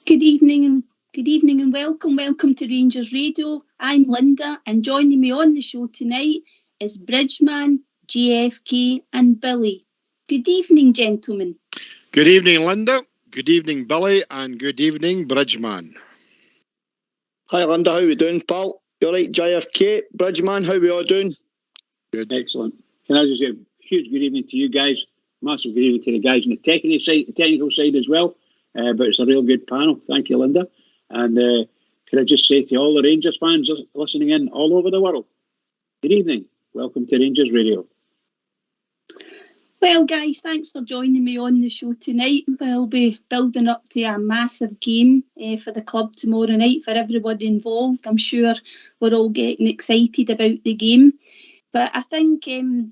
Good evening and welcome to Rangers Radio. I'm Linda, and joining me on the show tonight is Bridgeman, JFK and Billy. Good evening, gentlemen. Good evening, Linda. Good evening, Billy, and good evening, Bridgeman. Hi, Linda. How we doing, pal? You all right, JFK? Bridgeman, how we all doing? Good. Excellent. Can I just say a huge good evening to you guys? Massive good evening to the guys on the technical side as well. But it's a real good panel. Thank you, Linda. And could I just say to all the Rangers fans listening in all over the world, good evening. Welcome to Rangers Radio. Well, guys, thanks for joining me on the show tonight. We'll be building up to a massive game for the club tomorrow night for everybody involved. I'm sure we're all getting excited about the game. But I think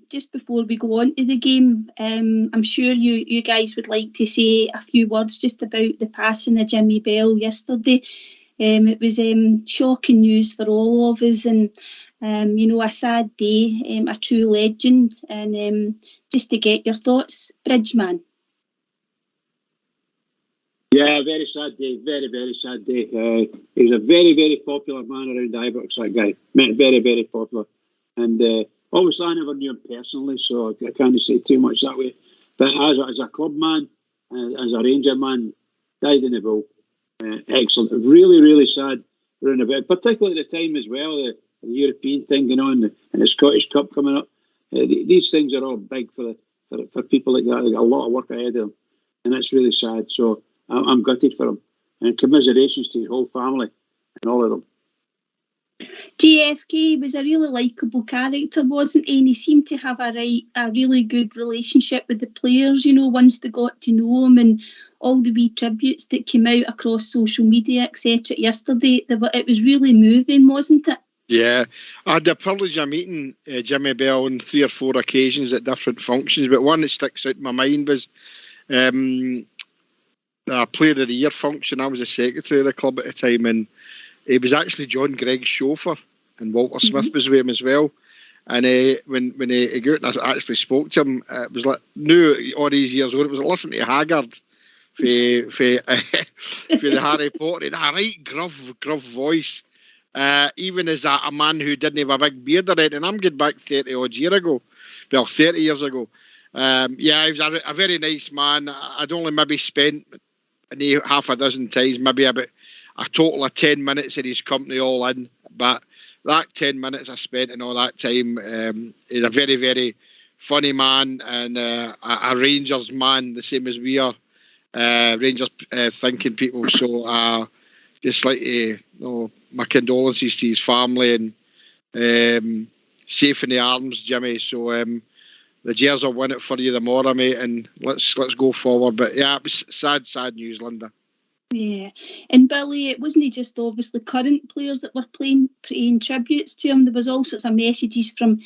just before we go on to the game, I'm sure you guys would like to say a few words just about the passing of Jimmy Bell yesterday. It was shocking news for all of us, and a sad day, a true legend. And just to get your thoughts, Bridgeman. Yeah, very sad day, very, very sad day. He was a very, very popular man around Ibrox, that guy. Very, very popular. And obviously I never knew him personally, so I can't say too much that way. But as a club man, as a Ranger man, died in the bull. Excellent. Really, really sad around about, particularly at the time as well, the European thing going on and the Scottish Cup coming up. These things are all big for people like that. They got a lot of work ahead of them, and it's really sad. So I'm gutted for him, and commiserations to his whole family and all of them. JFK was a really likeable character, wasn't he? And he seemed to have a really good relationship with the players, once they got to know him, and all the wee tributes that came out across social media, etc. yesterday. It was really moving, wasn't it? Yeah, I had the privilege of meeting Jimmy Bell on 3 or 4 occasions at different functions, but one that sticks out in my mind was the Player of the Year function. I was a secretary of the club at the time, and he was actually John Gregg's chauffeur, and Walter Smith was with him as well. And when he got out and I actually spoke to him, it was like, knew all these years ago, it was like listening to Haggard for the Harry Potter. He had a right gruff voice, even as a man who didn't have a big beard or anything. And I'm getting back 30 years ago. He was a very nice man. I'd only maybe spent half a dozen times, maybe about a total of 10 minutes in his company all in, but that 10 minutes I spent in all that time, he's a very, very funny man, and a Rangers man, the same as we are, Rangers thinking people. So just like my condolences to his family, and safe in the arms, Jimmy. So the Gers will win it for you tomorrow, mate, and let's go forward. But yeah, it was sad news, Linda. Yeah, and Billy, it wasn't just obviously current players that were paying tributes to him. There was all sorts of messages from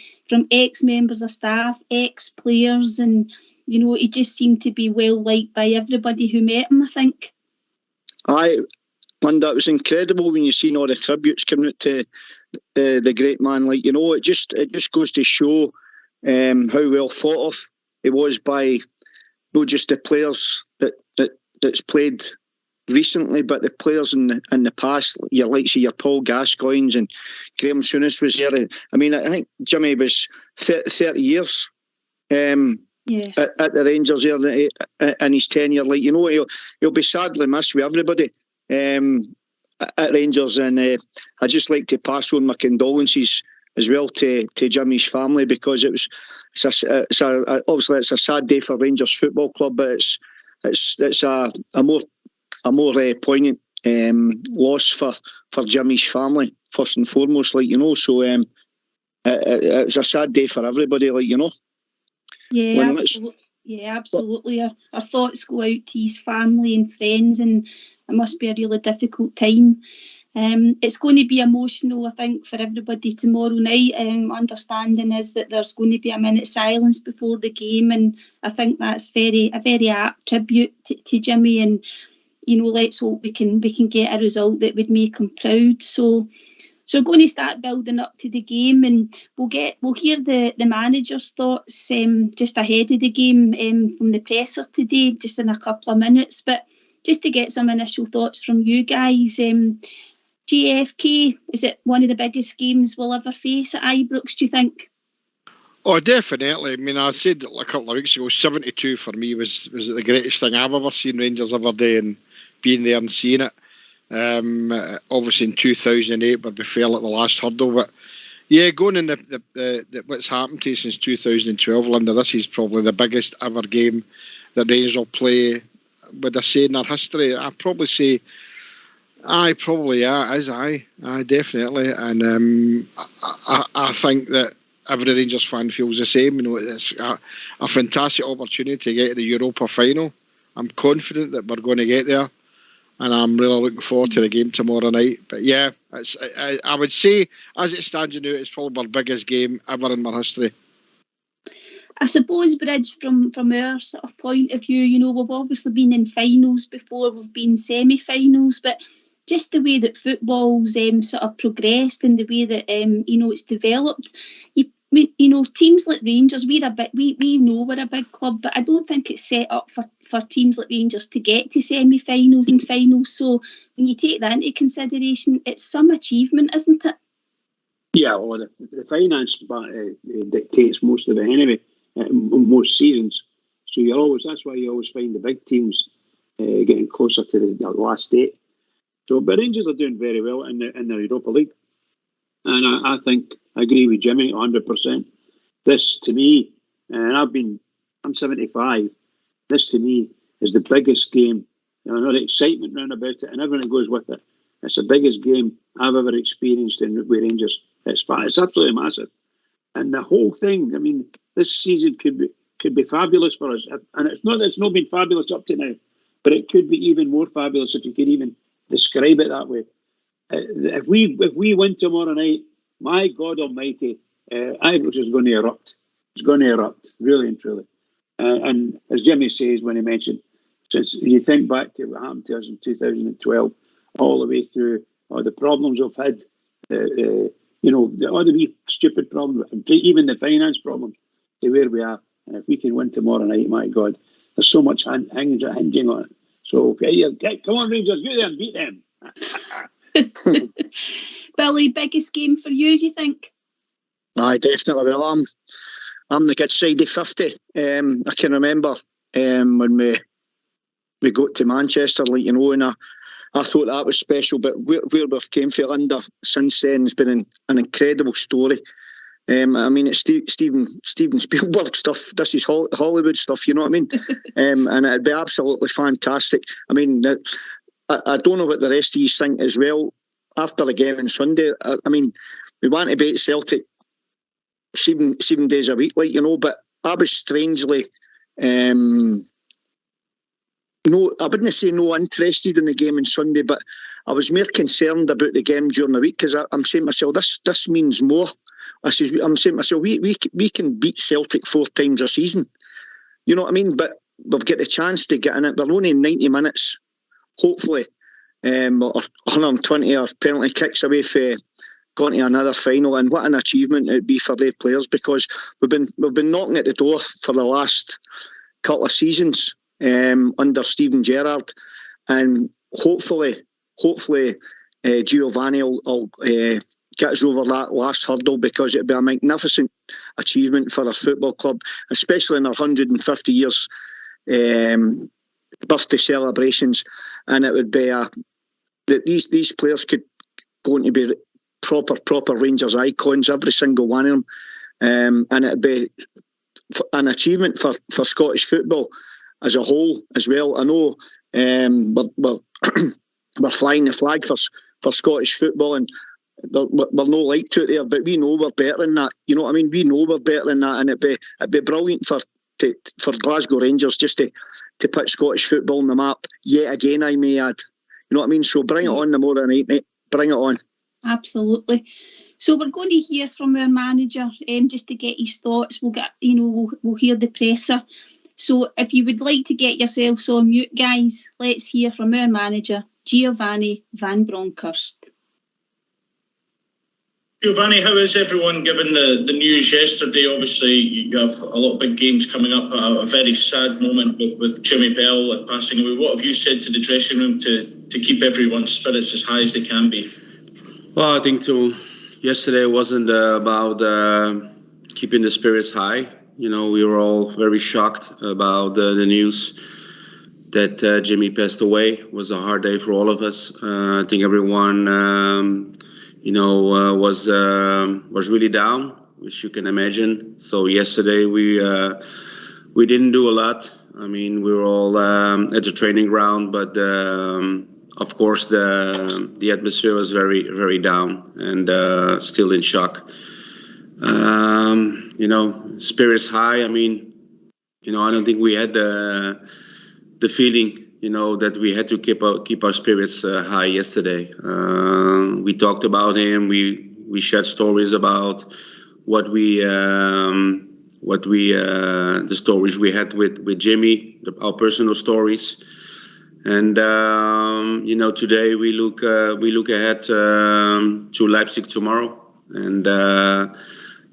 ex-members of staff, ex-players, and he just seemed to be well liked by everybody who met him, I think. Aye, Linda, it was incredible when you seen all the tributes coming out to the great man. It just goes to show how well thought of he was by not just the players that's played recently, but the players in the past, your Paul Gascoignes and Graham Souness was there. I mean, I think Jimmy was 30 years at the Rangers here in his tenure. He'll be sadly missed with everybody at Rangers, and I just like to pass on my condolences as well to Jimmy's family, because obviously it's a sad day for Rangers Football Club, but it's a more poignant loss for Jimmy's family, first and foremost, so it's a sad day for everybody, Yeah, absolutely. Our thoughts go out to his family and friends, and it must be a really difficult time. It's going to be emotional, I think, for everybody tomorrow night. Understanding is that there's going to be a minute's silence before the game, and I think that's a very apt tribute to Jimmy, and let's hope we can get a result that would make him proud. So we're going to start building up to the game, and we'll hear the manager's thoughts just ahead of the game from the presser today, just in a couple of minutes. But just to get some initial thoughts from you guys. JFK, is it one of the biggest games we'll ever face at Ibrox, do you think? Oh, definitely. I mean, I said a couple of weeks ago, 72 for me was the greatest thing I've ever seen Rangers ever do, and being there and seeing it. Obviously in 2008, but we fell at the last hurdle. But yeah, going in the what's happened to you since 2012, Linda, this is probably the biggest ever game that Rangers will play, would I say, in their history. I'd probably say, definitely. And I think that every Rangers fan feels the same. You know, it's a fantastic opportunity to get to the Europa final. I'm confident that we're going to get there, and I'm really looking forward to the game tomorrow night. But yeah, I would say, as it stands now, it's probably our biggest game ever in our history. I suppose, Bridge, from our sort of point of view, you know, we've obviously been in finals before, we've been semi-finals, but just the way that football's sort of progressed and the way that you know, it's developed, you know, teams like Rangers, we know we're a big club, but I don't think it's set up for teams like Rangers to get to semi-finals and finals. So when you take that into consideration, it's some achievement, isn't it? Yeah, well, the finance dictates most of it anyway, most seasons. So that's why you always find the big teams getting closer to the last date. So, but Rangers are doing very well in the Europa League, and I think I agree with Jimmy 100%. This to me, and I'm 75. This to me is the biggest game. You know, the excitement round about it and everything that goes with it. It's the biggest game I've ever experienced with Rangers. It's absolutely massive, and the whole thing. I mean, this season could be fabulous for us, and it's not been fabulous up to now, but it could be even more fabulous if you could even describe it that way. If we win tomorrow night, my God Almighty, Ibrox is going to erupt. It's going to erupt, really and truly. And as Jimmy says when he mentioned, since you think back to what happened to us in 2012, all the way through all the problems we've had, you know, all the wee stupid problems, and even the finance problems, to where we are. And if we can win tomorrow night, my God, there's so much hinging on it. So, okay, come on, Rangers, get there and beat them. Billy, biggest game for you, do you think? Aye, definitely. Well, I'm the good side of 50. I can remember when we got to Manchester, like, you know, and I thought that was special. But where we've came from, Linda, since then has been an incredible story. I mean, it's Steven Spielberg stuff. This is Hollywood stuff, you know what I mean? And it'd be absolutely fantastic. I mean, I don't know what the rest of you think as well. After the game on Sunday, I mean, we want to beat Celtic 7 days a week, like, you know, but I was strangely, I wouldn't say no interested in the game on Sunday, but I was more concerned about the game during the week, because I'm saying to myself, this means more. I'm saying to myself, we can beat Celtic 4 times a season. You know what I mean? But we've got the chance to get in it. We're only 90 minutes, hopefully, or 120 or penalty kicks away for going to another final. And what an achievement it would be for their players, because we've been knocking at the door for the last couple of seasons under Steven Gerrard, and hopefully Giovanni will get us over that last hurdle, because it'd be a magnificent achievement for our football club, especially in our 150 years birthday celebrations. And it would be that these players could going to be proper Rangers icons, every single one of them, and it'd be an achievement for Scottish football as a whole as well. I know we're flying the flag for Scottish football, and we're no like to it there, but we know we're better than that. You know what I mean? We know we're better than that, and it'd be brilliant for Glasgow Rangers just to put Scottish football on the map yet again, I may add. You know what I mean? So bring it on tomorrow night, mate. Bring it on. Absolutely. So we're going to hear from our manager, just to get his thoughts. We'll hear the presser. So if you would like to get yourselves on mute, guys, let's hear from our manager, Giovanni van Bronckhorst. Giovanni, how is everyone given the news yesterday? Obviously, you have a lot of big games coming up, a very sad moment with Jimmy Bell passing away. What have you said to the dressing room to keep everyone's spirits as high as they can be? Well, I think yesterday wasn't about keeping the spirits high. We were all very shocked about the news that Jimmy passed away. It was a hard day for all of us. I think everyone was really down, which you can imagine. So yesterday we didn't do a lot. I mean, we were all at the training ground, but of course the atmosphere was very, very down and still in shock. Spirits high. I mean, I don't think we had the feeling, that we had to keep our spirits high yesterday. We talked about him. We shared stories about the stories we had with Jimmy, our personal stories. And today we look ahead to Leipzig tomorrow, and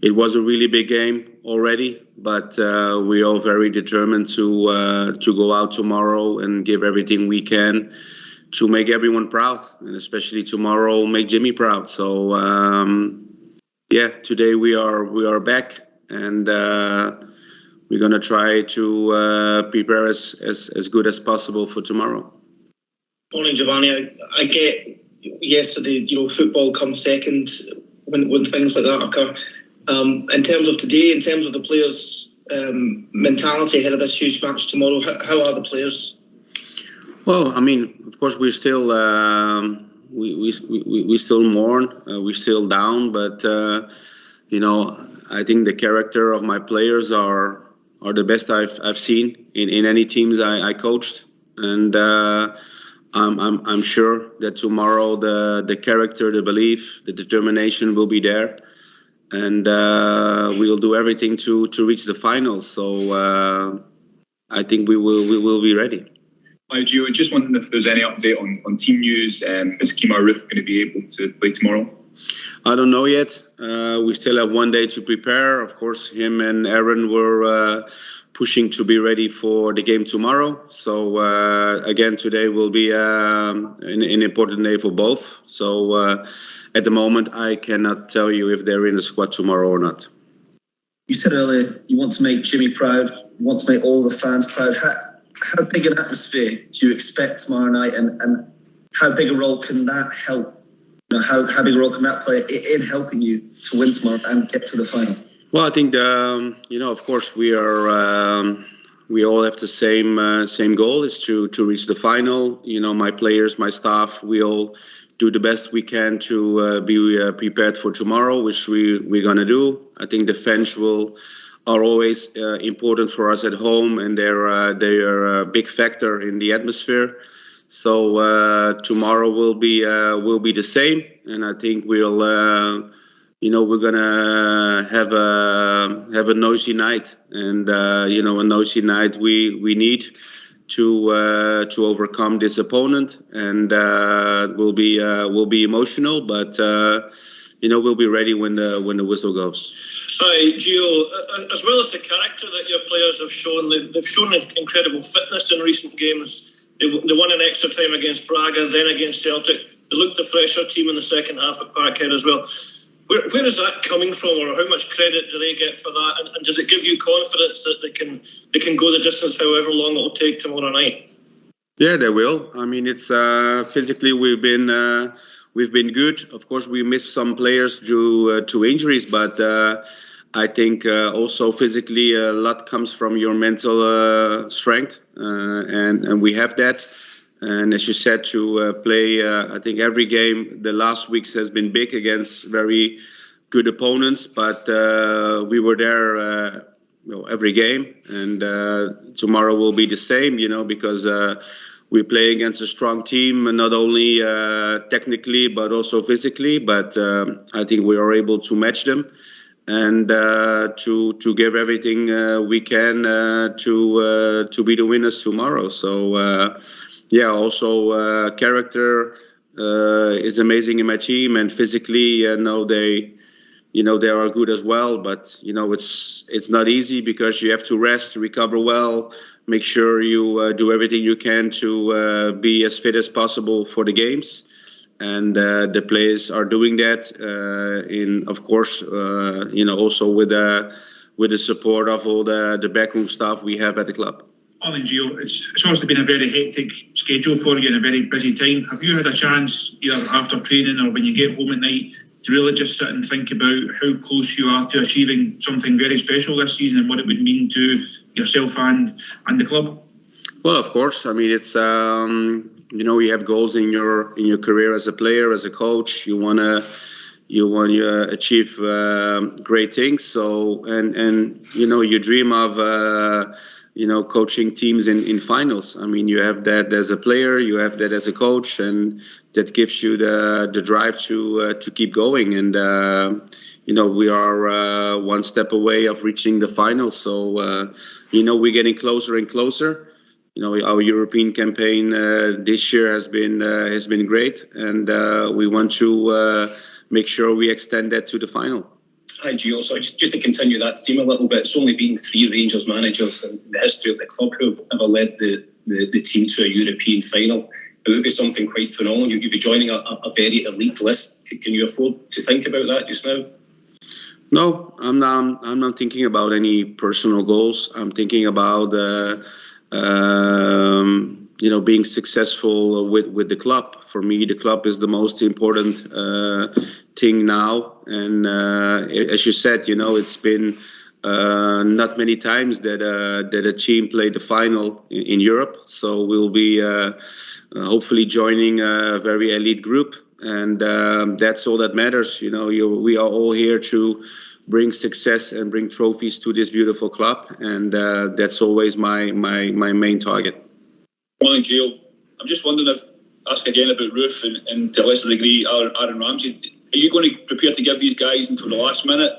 it was a really big game already, but we're all very determined to go out tomorrow and give everything we can to make everyone proud, and especially tomorrow make Jimmy proud. So today we are back, and we're gonna try to prepare as good as possible for tomorrow. Morning, Giovanni. I get yesterday, football comes second when things like that occur. In terms of today, in terms of the players' mentality ahead of this huge match tomorrow, how are the players? Well, I mean, of course, we're still we still mourn, we're still down, but I think the character of my players are the best I've seen in any teams I coached, and I'm sure that tomorrow the character, the belief, the determination will be there. And we'll do everything to reach the finals. So I think we will be ready. Hi, Gio. Just wondering if there's any update on team news. Is Kemar Roof going to be able to play tomorrow? I don't know yet. We still have 1 day to prepare. Of course, him and Aaron were pushing to be ready for the game tomorrow. So again, today will be an important day for both. So. At the moment, I cannot tell you if they're in the squad tomorrow or not. You said earlier you want to make Jimmy proud, you want to make all the fans proud. How big an atmosphere do you expect tomorrow night, and how big a role can that help? How big a role can that play in helping you to win tomorrow and get to the final? Well, I think of course we all have the same goal, is to reach the final. My players, my staff, we all do the best we can to be prepared for tomorrow, which we're gonna do. I think the fans are always important for us at home, and they're a big factor in the atmosphere. So tomorrow will be the same, and I think we're gonna have a noisy night, and a noisy night we need to overcome this opponent, and we'll be emotional, but we'll be ready when the whistle goes. Hi, Gio. As well as the character that your players have shown, they've shown incredible fitness in recent games. They won in extra time against Braga, then against Celtic. They looked a fresher team in the second half at Parkhead as well. Where is that coming from, or how much credit do they get for that? And does it give you confidence that they can go the distance, however long it will take tomorrow night? Yeah, they will. I mean, it's physically we've been good. Of course, we missed some players due to injuries, but I think also physically a lot comes from your mental strength, and we have that. And as you said, to play, I think every game the last weeks has been big against very good opponents, but we were there every game, and tomorrow will be the same, because we play against a strong team, and not only technically but also physically. But I think we are able to match them, and to give everything we can to be the winners tomorrow. So. Also character is amazing in my team, and physically, they they are good as well. But it's not easy because you have to rest, recover well, make sure you do everything you can to be as fit as possible for the games. And the players are doing that. Of course, also with the support of all the backroom staff we have at the club. Morning, Gio. It's obviously been a very hectic schedule for you and a very busy time. Have you had a chance, either after training or when you get home at night, to really just sit and think about how close you are to achieving something very special this season and what it would mean to yourself and the club? Well, of course. I mean, it's you have goals in your career as a player, as a coach. You want to achieve great things. So and you dream of coaching teams in finals. I mean, you have that as a player, you have that as a coach, and that gives you the drive to keep going. And we are one step away of reaching the finals. So we're getting closer and closer. Our European campaign this year has been great, and we want to make sure we extend that to the final. Hi, Gio. So just to continue that theme a little bit, it's only been 3 Rangers managers in the history of the club who have ever led the team to a European final. It would be something quite phenomenal. You'd be joining a very elite list. Can you afford to think about that just now? No, I'm not thinking about any personal goals. I'm thinking about being successful with the club. For me, the club is the most important thing now. And as you said, it's been not many times that a team played the final in Europe. So we'll be hopefully joining a very elite group, and that's all that matters. We are all here to bring success and bring trophies to this beautiful club, and that's always my main target. Morning, Gio. I'm just wondering ask again about Roof and to a lesser degree Aaron Ramsey. Are you going to prepare to give these guys until the last minute,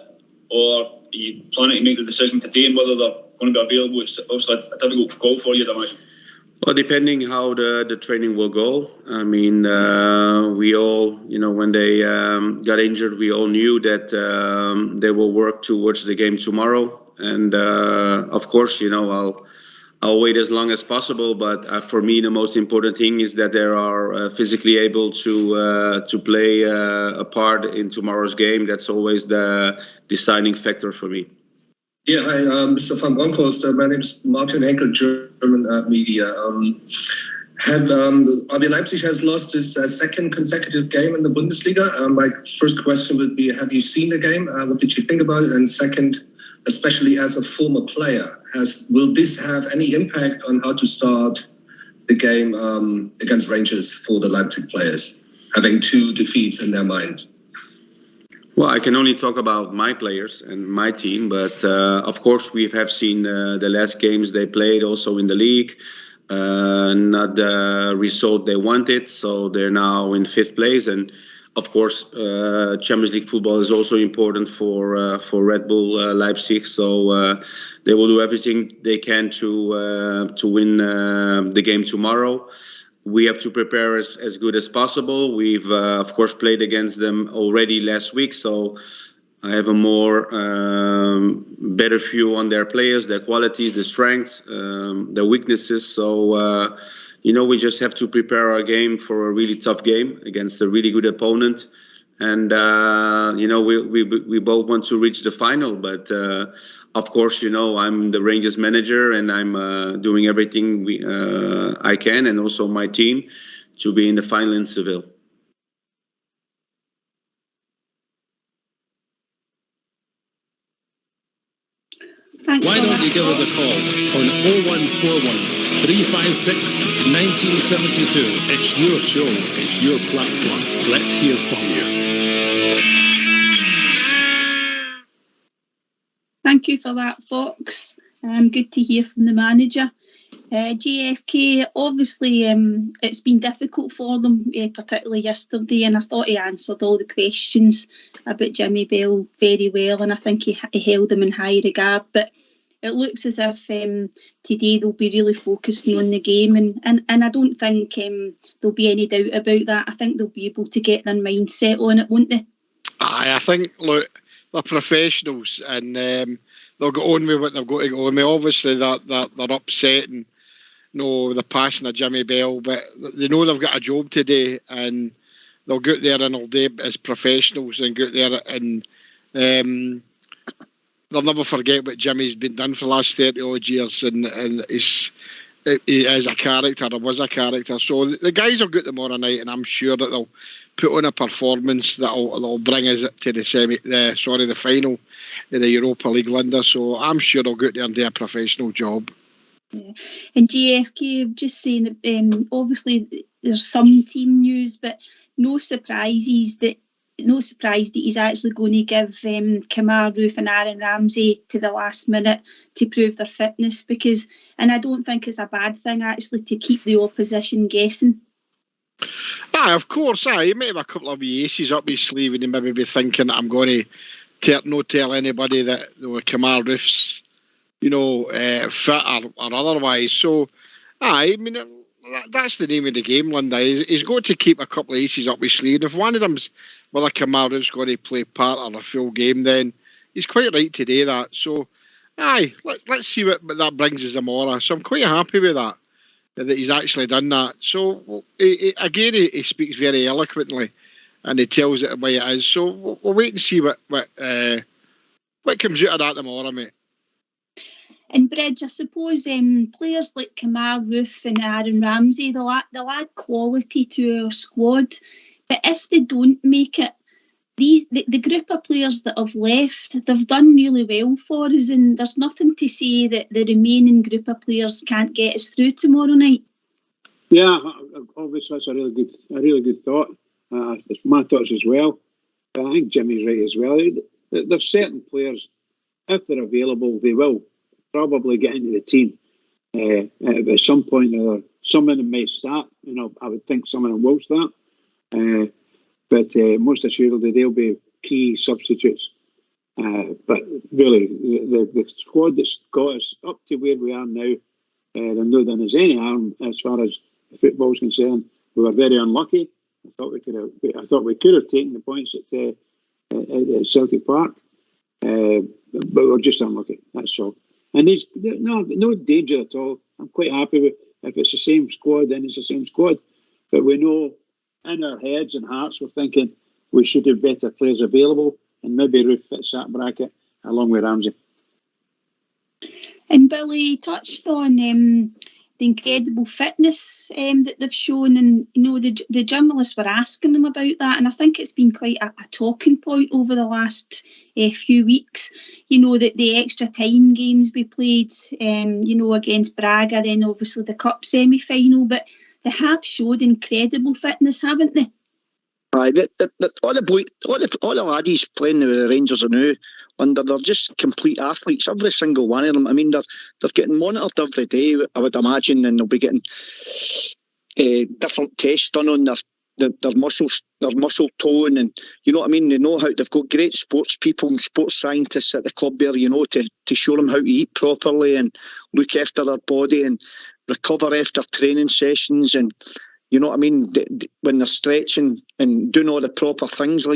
or are you planning to make the decision today and whether they're going to be available? It's obviously a difficult call for you, I'd imagine. Well, depending how the training will go. I mean, we all, when they got injured, we all knew that they will work towards the game tomorrow. And of course, I'll wait as long as possible. But for me, the most important thing is that they are physically able to play a part in tomorrow's game. That's always the deciding factor for me. Yeah, hi, Mr. van Bronckhorst. My name is Martin Henkel, German media. RB Leipzig has lost its second consecutive game in the Bundesliga. My first question would be, have you seen the game? What did you think about it? And second, especially as a former player, will this have any impact on how to start the game against Rangers for the Leipzig players, having 2 defeats in their mind? Well, I can only talk about my players and my team, but of course we have seen the last games they played also in the league. Not the result they wanted, so they're now in 5th place. And of course, Champions League football is also important for Red Bull Leipzig. So they will do everything they can to win the game tomorrow. We have to prepare as good as possible. We've, of course, played against them already last week, so I have a more better view on their players, their qualities, their strengths, their weaknesses. So, we just have to prepare our game for a really tough game against a really good opponent. And, we both want to reach the final, but of course, I'm the Rangers manager, and I'm doing everything I can, and also my team, to be in the final in Seville. Thanks. Why don't you give us a call on 0141 356 1972. It's your show, it's your platform. Let's hear from you. Thank you for that, Fox. Good to hear from the manager. JFK, obviously it's been difficult for them, particularly yesterday, and I thought he answered all the questions about Jimmy Bell very well, and I think he held him in high regard. But it looks as if today they'll be really focusing on the game, and I don't think there'll be any doubt about that. I think they'll be able to get their mindset on it, won't they? I think, look, they're professionals, and they'll get on with what they've got to go on with. Obviously, they're upset and the passing of Jimmy Bell, but they know they've got a job to do, and they'll go out there and they'll do it as professionals and go out there and they'll never forget what Jimmy's been done for the last 30 odd years, and he is a character, or was a character. So the guys will go out tomorrow night, and I'm sure that they'll put on a performance that'll bring us to the final in the Europa League, Linda. So I'm sure they'll go out there and do a professional job. Yeah. And JFK, just saying that obviously there's some team news, but no surprise that he's actually going to give Kemar Roofe and Aaron Ramsey to the last minute to prove their fitness, and I don't think it's a bad thing actually to keep the opposition guessing. Of course, he might have a couple of aces up his sleeve, and he maybe be thinking I'm going to not tell anybody that Kemar Roofe's fit or otherwise. So, I mean, that's the name of the game, Linda. He's got to keep a couple of aces up his sleeve. And if one of them's whether Kemar Roofe's going to play part of a full game, then he's quite right to do that. So, let's see what that brings us tomorrow. So I'm quite happy with that he's actually done that. So, he speaks very eloquently, and he tells it the way it is. So we'll wait and see what comes out of that tomorrow, mate. And Bridge, I suppose players like Kemar Roofe and Aaron Ramsey, they'll add quality to our squad. But if they don't make it, the group of players that have left, they've done really well for us, and there's nothing to say that the remaining group of players can't get us through tomorrow night. Yeah, obviously that's a really good thought. It's my thoughts as well. But I think Jimmy's right as well. There's certain players, if they're available, they will probably get into the team at some point or other. Some of them may start. I would think some of them will start. But most assuredly they'll be key substitutes. But really, the squad that's got us up to where we are now, they've not done us any harm as far as football's concerned. We were very unlucky. I thought we could have taken the points at Celtic Park, but we were just unlucky. That's all. And there's no danger at all. I'm quite happy with if it's the same squad, then it's the same squad. But we know in our heads and hearts we're thinking we should have better players available, and maybe Roofe fits that bracket along with Ramsey. And Billy touched on the incredible fitness that they've shown, and the journalists were asking them about that, and I think it's been quite a talking point over the last few weeks. That the extra time games we played, against Braga, then obviously the cup semi-final, but they have showed incredible fitness, haven't they? Aye, all the laddies playing with the Rangers are now, they're just complete athletes, every single one of them. I mean, they're getting monitored every day, I would imagine, and they'll be getting different tests done on their muscles, their muscle tone, and you know what I mean. They know how. They've got great sports people and sports scientists at the club there, to show them how to eat properly and look after their body and recover after training sessions, and you know what I mean, when they're stretching and doing all the proper things,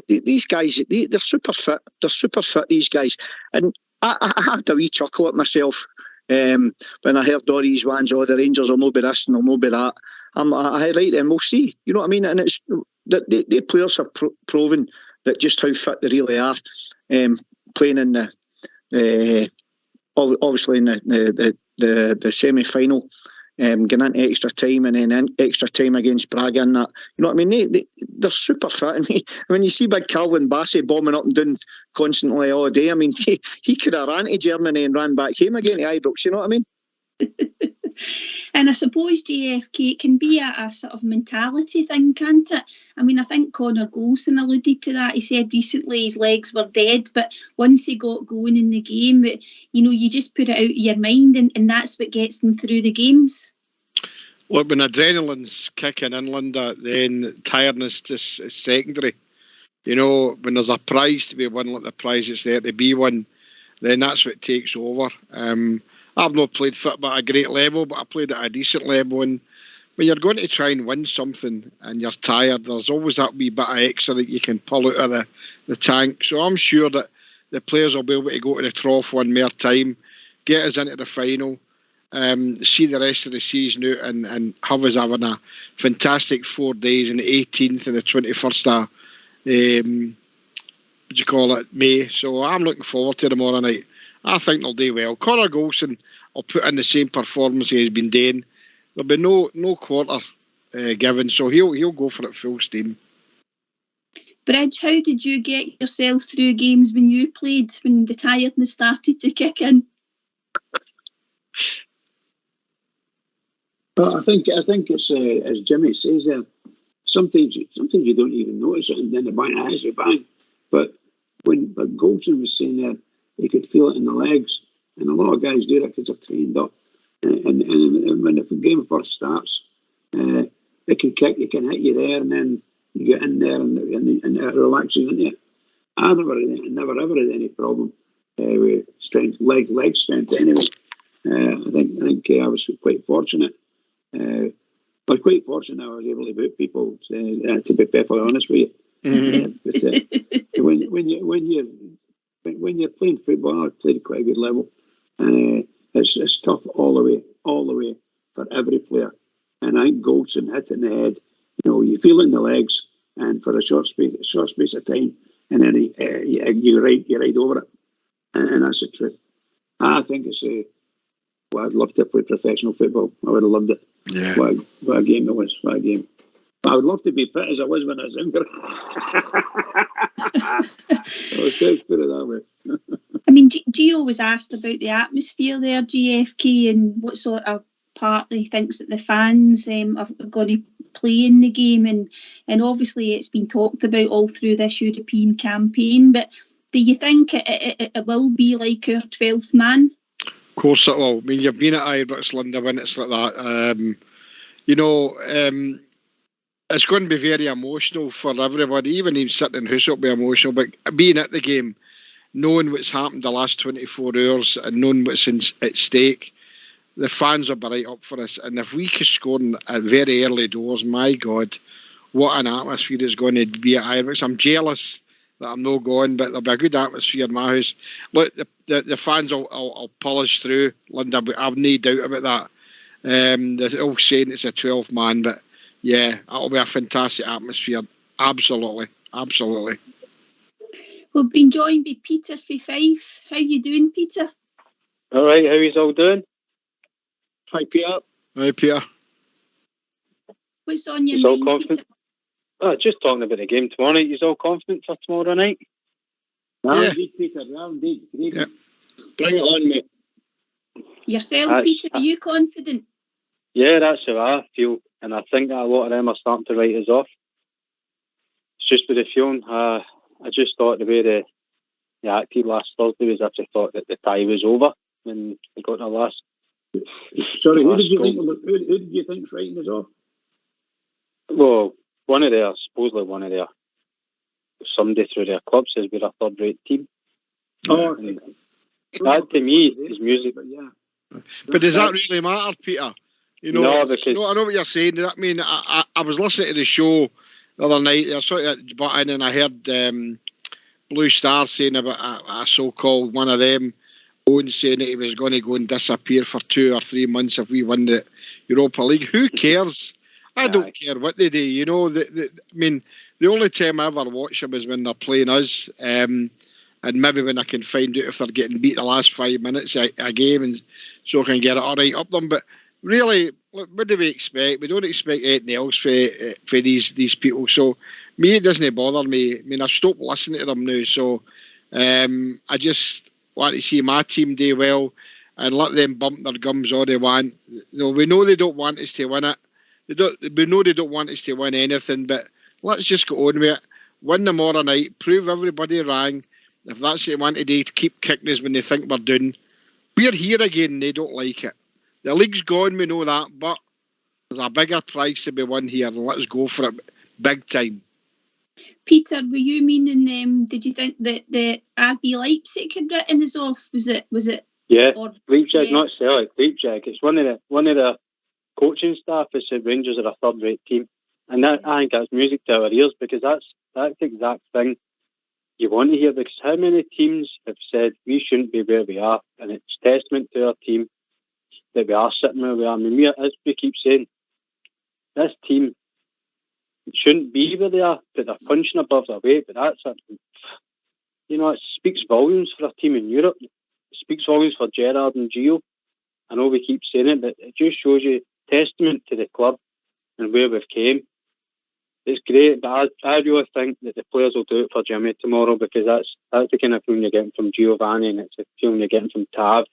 these guys, they're super fit. They're super fit, these guys. And I had a wee chuckle at myself when I heard all these ones, the Rangers will not be this and they'll not be that. I highlight them, we'll see. You know what I mean? And it's the players have proven that just how fit they really are, playing in obviously in the semi-final. Getting into extra time and then extra time against Braga and that. You know what I mean? They're super fit. And when you see big Calvin Bassey bombing up and down constantly all day, I mean, he could have ran to Germany and ran back home again to Ibrox, you know what I mean? And I suppose, JFK, it can be a sort of mentality thing, can't it? I mean, I think Connor Golson alluded to that. He said recently his legs were dead, but once he got going in the game, you just put it out of your mind, and that's what gets them through the games. Look, when adrenaline's kicking in, Linda, then tiredness just is secondary. When there's a prize to be won, like the prize that's there to be won, then that's what takes over. I've not played football at a great level, but I played at a decent level, and when you're going to try and win something and you're tired, there's always that wee bit of extra that you can pull out of the tank. So I'm sure that the players will be able to go to the trough one more time, get us into the final, see the rest of the season out, and have us having a fantastic 4 days in the 18th and the 21st of what do you call it, May. So I'm looking forward to tomorrow night. I think they'll do well. Conor Golson will put in the same performance he's been doing. There'll be no quarter given, so he'll go for it full steam. Bridge, how did you get yourself through games when you played, when the tiredness started to kick in? Well, I think it's as Jimmy says there. Sometimes you don't even notice it, and then the bang, actually bang. But Goldson was saying there, he could feel it in the legs, and a lot of guys do that because they're trained up. And when the game first starts, it can kick, it can hit you there, and then you get in there and it relaxes, isn't it? I never ever had any problem with strength, leg strength. Anyway, I think I was quite fortunate. I was quite fortunate I was able to beat people. To be perfectly honest with you, but when you're playing football, I played at quite a good level. It's tough all the way for every player. And I think Goldson hit in the head. You feel it in the legs, and for a short space of time, and then you ride over it, and that's the truth. I think it's well, I'd love to play professional football. I would have loved it. Yeah. What a game it was. What a game. I would love to be fit as I was when I was younger. Let's just put it that way. I mean, Gio was asked about the atmosphere there, GFK, and what sort of part he thinks that the fans are going to play in the game, and obviously it's been talked about all through this European campaign, but do you think it will be like our 12th man? Of course it will. I mean, you've been at Ibrox, Linda, when it's like that. It's going to be very emotional for everybody. Even sitting in the house will be emotional, but being at the game, knowing what's happened the last 24 hours and knowing what's at stake, the fans will be right up for us. And if we can score at very early doors, my God, what an atmosphere it's going to be at Ibrox. I'm jealous that I'm not going, but there'll be a good atmosphere in my house. Look, the fans will polish through, Linda, but I've no doubt about that. They're all saying it's a 12th man, but yeah, it'll be a fantastic atmosphere. Absolutely. We've been joined by Peter for Fife. How you doing, Peter? All right, how you all doing? Hi, Peter. Hi, Peter. What's on your You're mind, all confident? Peter? Just talking about the game tomorrow night. You're all confident for tomorrow night? Yeah. Indeed, Peter. Indeed. Yeah. Bring it on, mate. Yourself, Peter, are you confident? Yeah, that's how I feel. And I think that a lot of them are starting to write us off. It's just with the feeling. I just thought the way they acted last Thursday was as if they thought that the tie was over when they got the last. Sorry, who did you think's writing us off? Well, supposedly one of their, somebody through their club says we're a third-rate team. Oh, that to me is music. But does that really matter, Peter? No, because I know what you're saying. I mean, I was listening to the show the other night. I saw it button and I heard Blue Star saying about a so-called one of them saying that he was going to go and disappear for 2 or 3 months if we win the Europa League. Who cares? I don't care what they do. I mean, the only time I ever watch them is when they're playing us, and maybe when I can find out if they're getting beat the last 5 minutes a game, and so I can get it all right up them. But really, look, what do we expect? We don't expect anything else for these people. So me, it doesn't bother me. I mean, I've stopped listening to them now. So I just want to see my team do well and let them bump their gums all they want. We know they don't want us to win it. We know they don't want us to win anything, but let's just go on with it. Win tomorrow night, prove everybody wrong. If that's what they want to do, to keep kicking us when they think we're doing. We're here again and they don't like it. The league's gone, we know that, but there's a bigger prize to be won here, and let's go for it big time. Peter, were you meaning, did you think that the RB Leipzig had written us off? Was it? Yeah, Leipzig, not Celtic, Leipzig. It's one of the coaching staff has said Rangers are a third-rate team, and that, I think that's music to our ears, because that's the exact thing you want to hear. Because how many teams have said we shouldn't be where we are, and it's testament to our team that we are sitting where we are. I mean, as we keep saying, this team shouldn't be where they are, but they're punching above their weight. But it speaks volumes for a team in Europe. It speaks volumes for Gerrard and Gio. I know we keep saying it, but it just shows you testament to the club and where we've came. It's great, but I really think that the players will do it for Jimmy tomorrow, because that's the kind of feeling you're getting from Giovanni, and it's the feeling you're getting from Tav.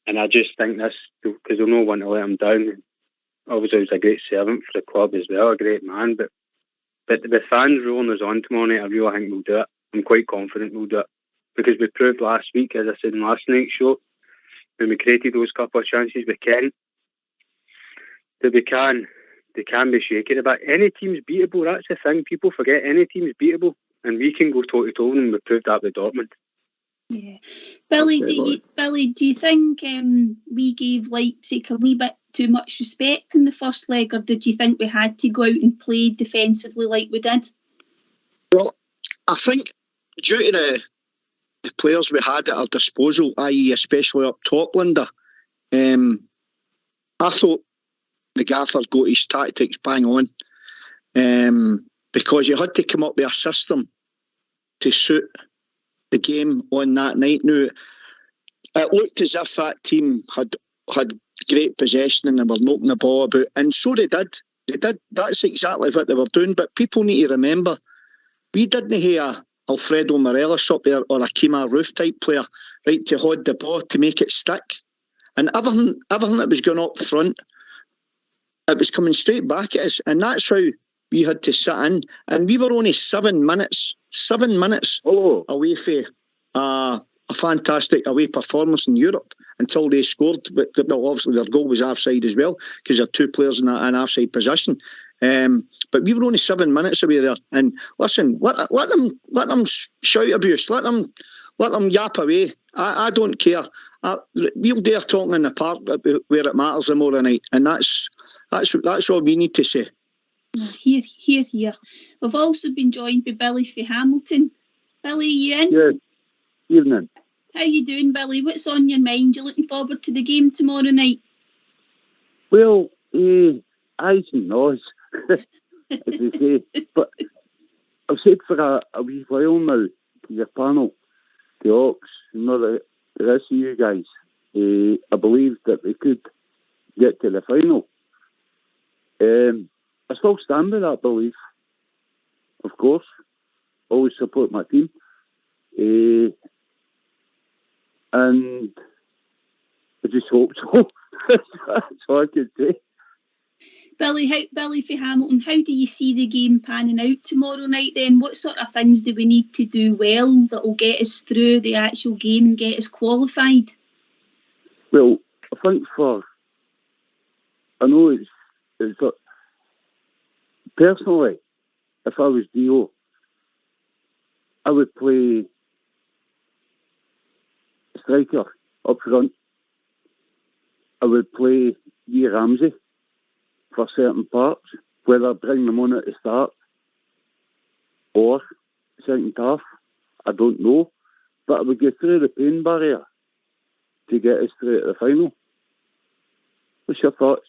And I just think this, because they'll not want to let him down. Obviously, he was a great servant for the club as well, a great man. But the fans rolling us on tomorrow night, I really think we'll do it. I'm quite confident we'll do it, because we proved last week, as I said in last night's show, when we created those couple of chances we can, that they can be shaken. But any team's beatable. That's the thing. People forget any team's beatable, and we can go toe to toe, and we proved that with Dortmund. Yeah, Billy, do you think we gave Leipzig a wee bit too much respect in the first leg, or did you think we had to go out and play defensively like we did? Well, I think due to the players we had at our disposal, i.e. especially up top, Linda, I thought the gaffer got his tactics bang on, because you had to come up with a system to suit the game on that night. Now, it looked as if that team had great possession and they were knocking the ball about, and so they did. That's exactly what they were doing. But people need to remember, we didn't have Alfredo Morelos up there or a Kemar Roof type player, right, to hold the ball to make it stick. And everything that was going up front, it was coming straight back at us, and that's how we had to sit in. And we were only 7 minutes away from a fantastic away performance in Europe until they scored. But obviously their goal was offside as well, because there are two players in an offside position. But we were only 7 minutes away there. And listen, let them shout abuse, let them yap away. I don't care. We'll dare talking in the park where it matters tomorrow night, and that's all we need to say. Here. We've also been joined by Billy from Hamilton. Billy, you in? Yeah. Evening. How you doing, Billy? What's on your mind? You looking forward to the game tomorrow night? Well, eyes and nose, as they say. But I've said for a wee while now to your panel, the Ox, the rest of you guys, I believe that we could get to the final. I still stand by that belief, of course. Always support my team. And I just hope so. That's all I can say. Billy for Hamilton, how do you see the game panning out tomorrow night then? What sort of things do we need to do well that will get us through the actual game and get us qualified? Well, I think I know it's personally, if I was Dio, I would play striker up front. I would play Ramsey for certain parts, whether bring them on at the start or second half, I don't know. But I would get through the pain barrier to get us through to the final. What's your thoughts?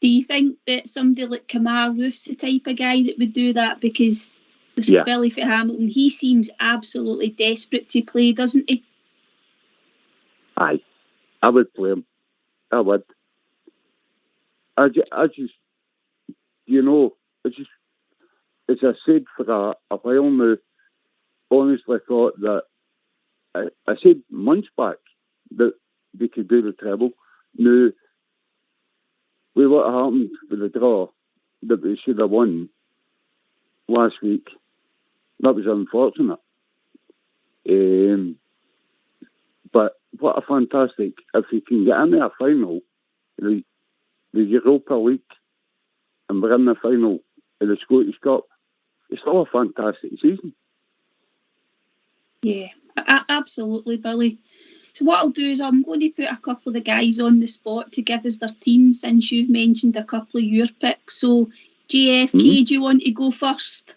Do you think that somebody like Kemar Roof's the type of guy that would do that? Because Billy for Hamilton, he seems absolutely desperate to play, doesn't he? Aye, I would play him. I would. I just, as I said for a while now, honestly thought that, I said months back that they could do the treble. Now, with what happened with the draw that we should have won last week, that was unfortunate. But what a fantastic, if you can get into a final, the Europa League, and we're in the final of the Scottish Cup, it's still a fantastic season. Yeah, absolutely, Billy. So what I'll do is I'm going to put a couple of the guys on the spot to give us their team, since you've mentioned a couple of your picks. So JFK, do you want to go first?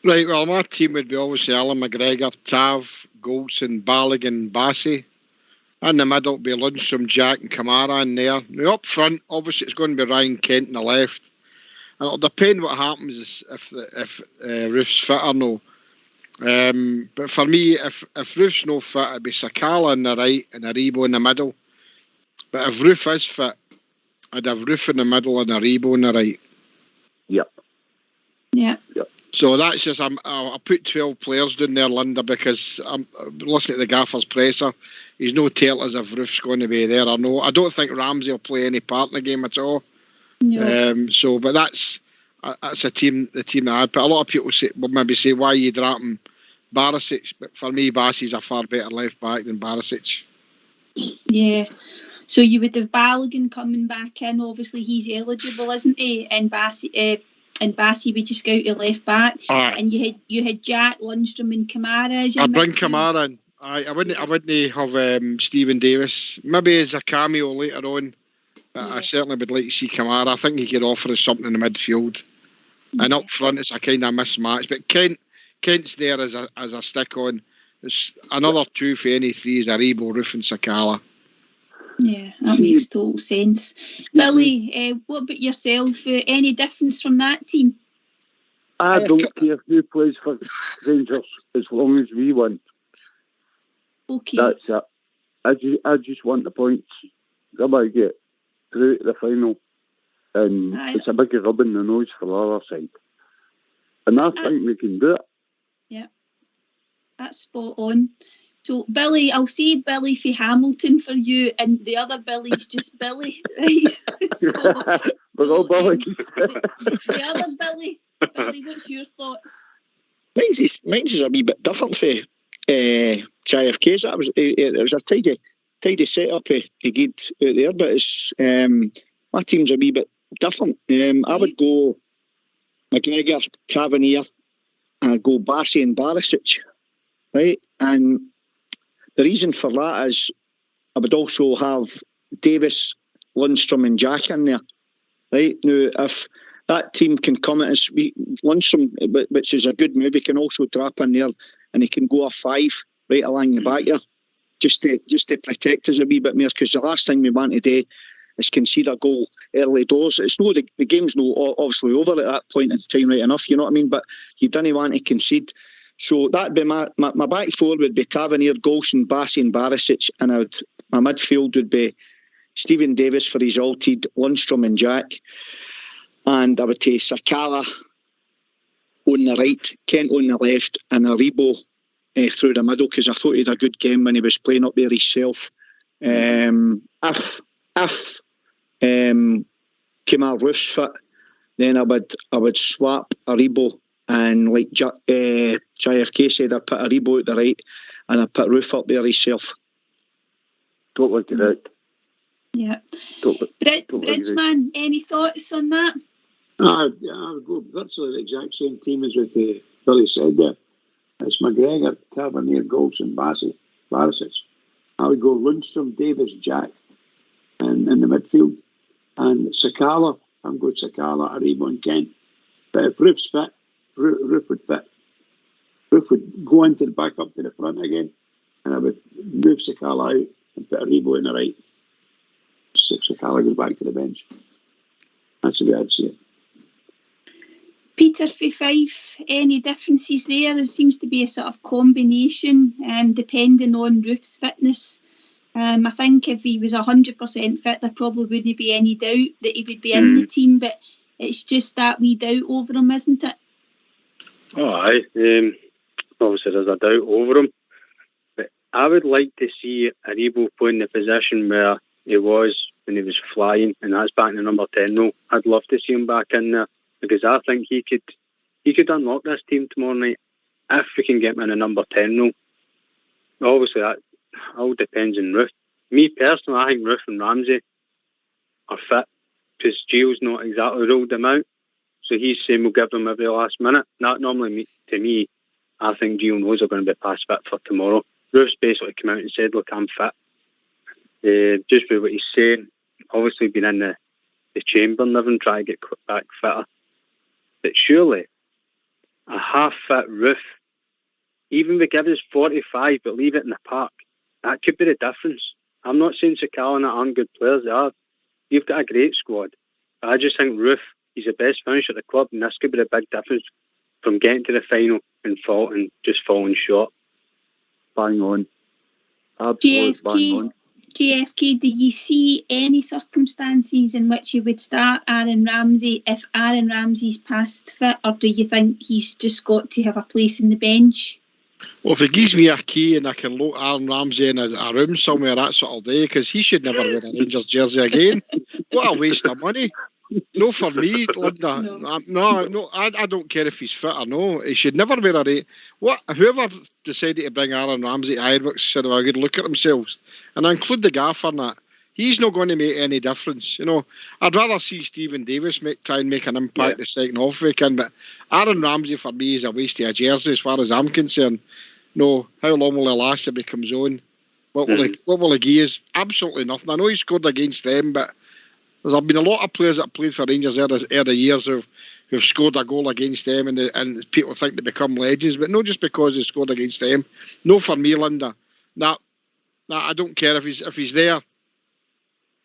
Right, well, my team would be obviously Alan McGregor, Tav, Goldson, Balogun, Bassey. In the middle would be Lundstrom, Jack and Kamara in there. Now up front, obviously it's going to be Ryan Kent on the left. And it'll depend what happens if Roof's fit or no. But for me, if Roof's no fit, it'd be Sakala on the right and Aribo in the middle. But if Roof is fit, I'd have Roof in the middle and Aribo on the right. Yep. Yeah. Yep. So that's just, I put 12 players down there, Linda, because I'm listening to the gaffer's presser. He's no tell as if Roof's going to be there or no. I don't think Ramsey will play any part in the game at all. No. But that's the team that I had. But a lot of people will maybe say, why are you dropping Barisic? But for me, Bassey's a far better left back than Barisic. Yeah. So you would have Balogun coming back in. Obviously, he's eligible, isn't he? And Bassey would just go out to left back. Aye. And you had Jack, Lundstrom and Kamara as your I'd bring midfield. Kamara in. I wouldn't have Stephen Davis. Maybe as a cameo later on. But I certainly would like to see Kamara. I think he could offer us something in the midfield. And up front, it's a kind of mismatch. But Kent's there as a stick on. There's another two for any three is Aribo, Roof and Sakala. Yeah, that makes total sense. Billy, what about yourself? Any difference from that team? I don't care who plays for Rangers as long as we win. Okay. That's it. I just want the points. I might get through to the final. And it's a big rub in the nose for the other side. And I think we can do it. Yeah. That's spot on. So, Billy, I'll say Billy for Hamilton for you, and the other Billy's just Billy, right? We're all Billy. The other Billy, what's your thoughts? Mine's is a wee bit different for JFK's. It was a tidy setup he did out there, but it's my team's a wee bit different. I would go McGregor, Cavanier, and I'd go Bassey and Barisic, right? And the reason for that is I would also have Davis, Lundstrom and Jack in there, right? Now, if that team can come at us, Lundstrom, which is a good move, he can also drop in there and he can go a 5 right along the back there, just to protect us a wee bit more, because the last thing we want to do is concede a goal early doors. It's no, the game's no obviously over at that point in time, right enough, you know what I mean? But you didn't want to concede. So that'd be my back four would be Tavernier, Golson, Bassey and Barisic, and my midfield would be Stephen Davis for his altered, Lundstrom and Jack, and I would take Sakala on the right, Kent on the left, and Aribo through the middle, because I thought he had a good game when he was playing up there himself. If Kemal Roof's fit, then I would swap Aribo, and like JFK said, I'd put Aribo at the right and I'd put Roof up there himself. Totally correct. Yeah. Totally Bridgeman, any thoughts on that? I would go virtually the exact same team as what Billy said there. It's McGregor, Tavernier, Golson, Barisic. I would go Lundstrom, Davis, Jack in the midfield. And Sakala, I'm going Sakala, Aribo and Kent. But if Roof's fit, Roof would fit. Roof would go into the back up to the front again, and I would move Sakala out and put Aribo in the right. So Sakala goes back to the bench. That's the way I'd see it. Peter for Fife, any differences there? It seems to be a sort of combination, depending on Roof's fitness. I think if he was 100% fit, there probably wouldn't be any doubt that he would be in the team, but it's just that wee doubt over him, isn't it? Oh, aye. Obviously, there's a doubt over him. But I would like to see Aribo playing the position where he was when he was flying, and that's back in number 10 role. I'd love to see him back in there, because I think he could unlock this team tomorrow night if we can get him in a number 10 role. Obviously, that all depends on Roof. Me personally, I think Roof and Ramsey are fit, because Gio's not exactly ruled him out. So he's saying we'll give him every last minute. That normally, to me, I think Gio knows are going to be past fit for tomorrow. Roof's basically come out and said, look, I'm fit. Just with what he's saying, obviously been in the chamber and everything, trying to get back fitter. But surely, a half-fit Roof, even if we give us 45 but leave it in the park, that could be the difference. I'm not saying Sakala and that aren't good players, they are. You've got a great squad. But I just think Roof, he's the best finisher at the club, and this could be the big difference from getting to the final and falling short. Bang on. Absolute bang on. JFK, do you see any circumstances in which you would start Aaron Ramsey if Aaron Ramsey's past fit, or do you think he's just got to have a place in the bench? Well, if he gives me a key and I can lock Aaron Ramsey in a room somewhere, that's what I'll do, because he should never wear a Rangers jersey again. What a waste of money. No, for me, Linda. No, I don't care if he's fit or no. He should never wear whoever decided to bring Aaron Ramsey to Ironworks should have a good look at themselves. And I include the gaffer in that. He's not going to make any difference. You know, I'd rather see Stephen Davis try and make an impact the second half weekend. But Aaron Ramsey for me is a waste of a jersey as far as I'm concerned. No, how long will he last if he comes on? What will he give us? Absolutely nothing. I know he scored against them, but there have been a lot of players that played for Rangers over the years who've scored a goal against them, and people think they become legends, but not just because they scored against them. No, for me, Linda. Nah, I don't care if he's there.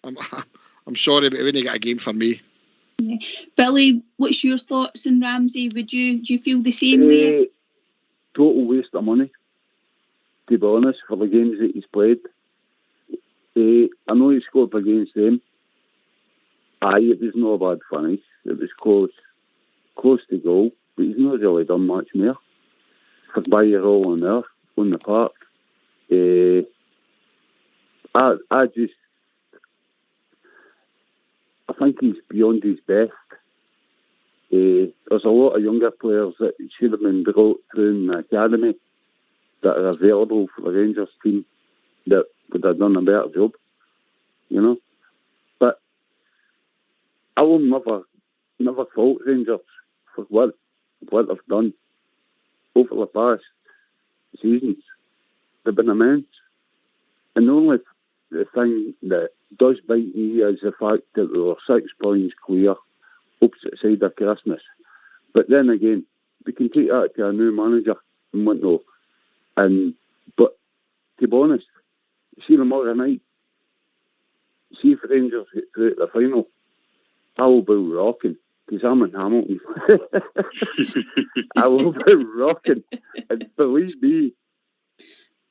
I'm sorry, but he wouldn't get a game for me. Yeah. Billy, what's your thoughts on Ramsey? Do you feel the same way? Total waste of money, to be honest, for the games that he's played. I know he scored against them. It was no bad finish. It was close to goal, but he's not really done much more. For by your all on there, on the park. I think he's beyond his best. There's a lot of younger players that should have been brought through in the academy that are available for the Rangers team that would have done a better job, you know. But I will never fault Rangers for what they've done over the past seasons. They've been immense. And the only thing that does bite me is the fact that we were 6 points clear opposite side of Christmas. But then again, we can take that to a new manager and whatnot. But to be honest, see tomorrow night, see if Rangers get through to the final, I will be rocking, because I'm in Hamilton. I will be rocking, and believe me.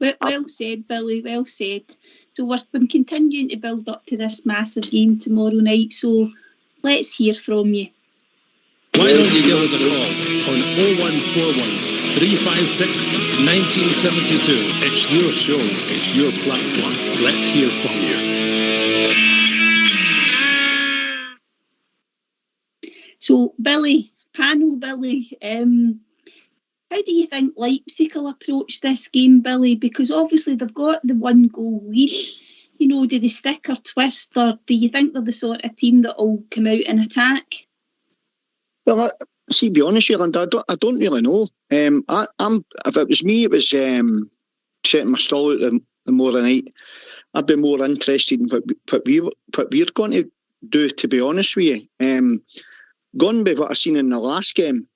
Well said, Billy, well said. So we've been continuing to build up to this massive game tomorrow night, so let's hear from you. Why don't you give us a call on 0141 356 1972. It's your show, it's your platform. Let's hear from you. So, Billy, how do you think Leipzig will approach this game, Billy? Because obviously they've got the 1-goal lead. You know, do they stick or twist, or do you think they're the sort of team that will come out and attack? Well, to be honest with you, Linda, I don't really know. If it was me, it was setting my stall out tomorrow night. I'd be more interested in what we're going to do, to be honest with you. Going by what I seen in the last game,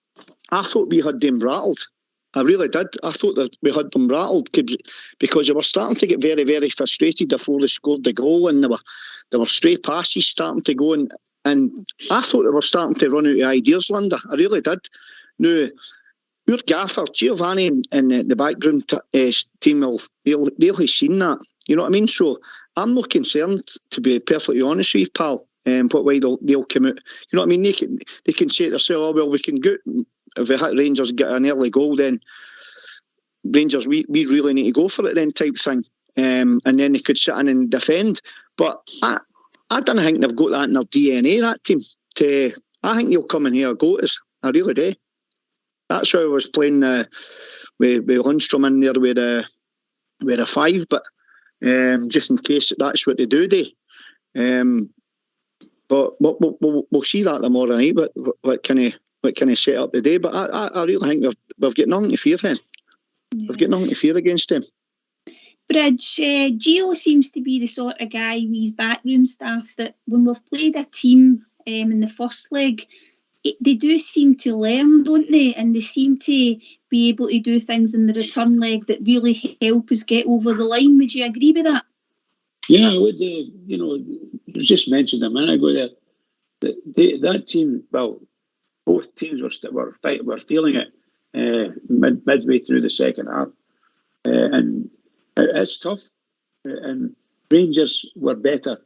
I thought we had them rattled. I really did. I thought that we had them rattled because they were starting to get very, very frustrated before they scored the goal, and there were stray passes starting to go, and I thought they were starting to run out of ideas, Linda. I really did. Now, your gaffer, Giovanni, and the background team, they'll have seen that. You know what I mean? So I'm not concerned, to be perfectly honest with you, pal. What way they'll come out. You know what I mean? They can say to themselves, oh, well, we can go. If we hit Rangers get an early goal, then Rangers, we really need to go for it then, type thing. And then they could sit in and defend. But I don't think they've got that in their DNA, that team. I think they'll come in here and go at us. I really do. That's why I was playing with Lundstrom in there with a 5, but just in case that's what they do. But we'll see that tomorrow night. But what can I set up today? But I really think we've got nothing to fear then. Yeah. We've got nothing to fear against them. Bridge, Gio seems to be the sort of guy with his backroom staff that when we've played a team in the first leg, they do seem to learn, don't they? And they seem to be able to do things in the return leg that really help us get over the line. Would you agree with that? Yeah, I would. You just mentioned a minute ago that team. Well, both teams were feeling it midway through the second half, and it's tough. And Rangers were better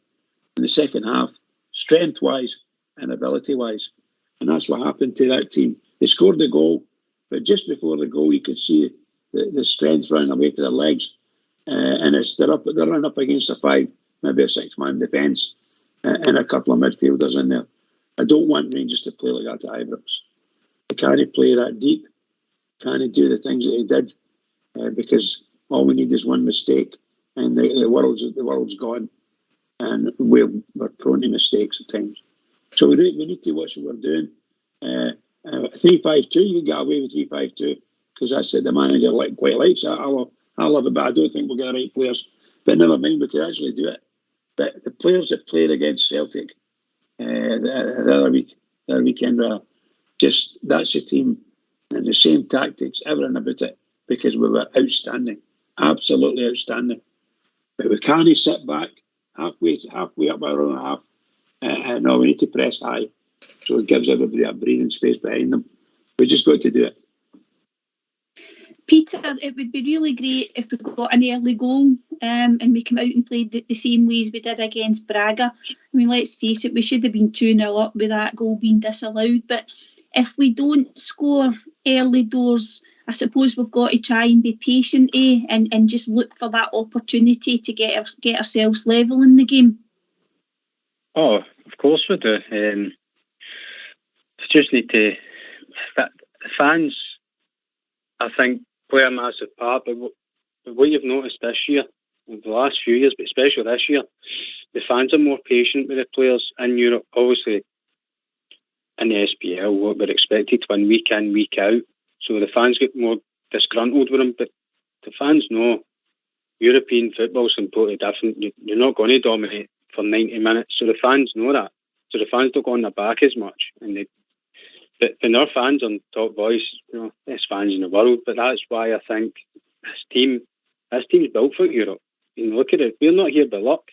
in the second half, strength-wise and ability-wise, and that's what happened to that team. They scored the goal, but just before the goal, you could see the strength running away to their legs, and they're running up against a 5, maybe a 6-man defence, and a couple of midfielders in there. I don't want Rangers to play like that at Ibrox. They can't play that deep, can't do the things that they did, because all we need is one mistake, and the world's gone, and we're prone to mistakes at times. So we need to watch what we're doing. 3-5-2, you can get away with 3-5-2, because I said the manager quite likes that. I love it, but I don't think we'll get the right players. But never mind, we can actually do it. But the players that played against Celtic the other weekend, that's the team, and the same tactics, everything about it, because we were outstanding, absolutely outstanding. But we can't sit back halfway up our own half. No, we need to press high, so it gives everybody a breathing space behind them. We just got to do it. Peter, it would be really great if we got an early goal and we come out and played the same way as we did against Braga. I mean, let's face it, we should have been 2-0 up with that goal being disallowed. But if we don't score early doors, I suppose we've got to try and be patient and just look for that opportunity to get ourselves level in the game. Oh, of course we do. Just need to... The fans, I think, play a massive part. But what you've noticed this year, the last few years, but especially this year, the fans are more patient with the players in Europe. Obviously, in the SPL, what we're expected to win week in, week out. So the fans get more disgruntled with them. But the fans know European football is completely different. You're not going to dominate for 90 minutes. So the fans know that. So the fans don't go on their back as much. But when our fans on top voice, best fans in the world. But that's why I think this team's built for Europe. Look at it. We're not here by luck.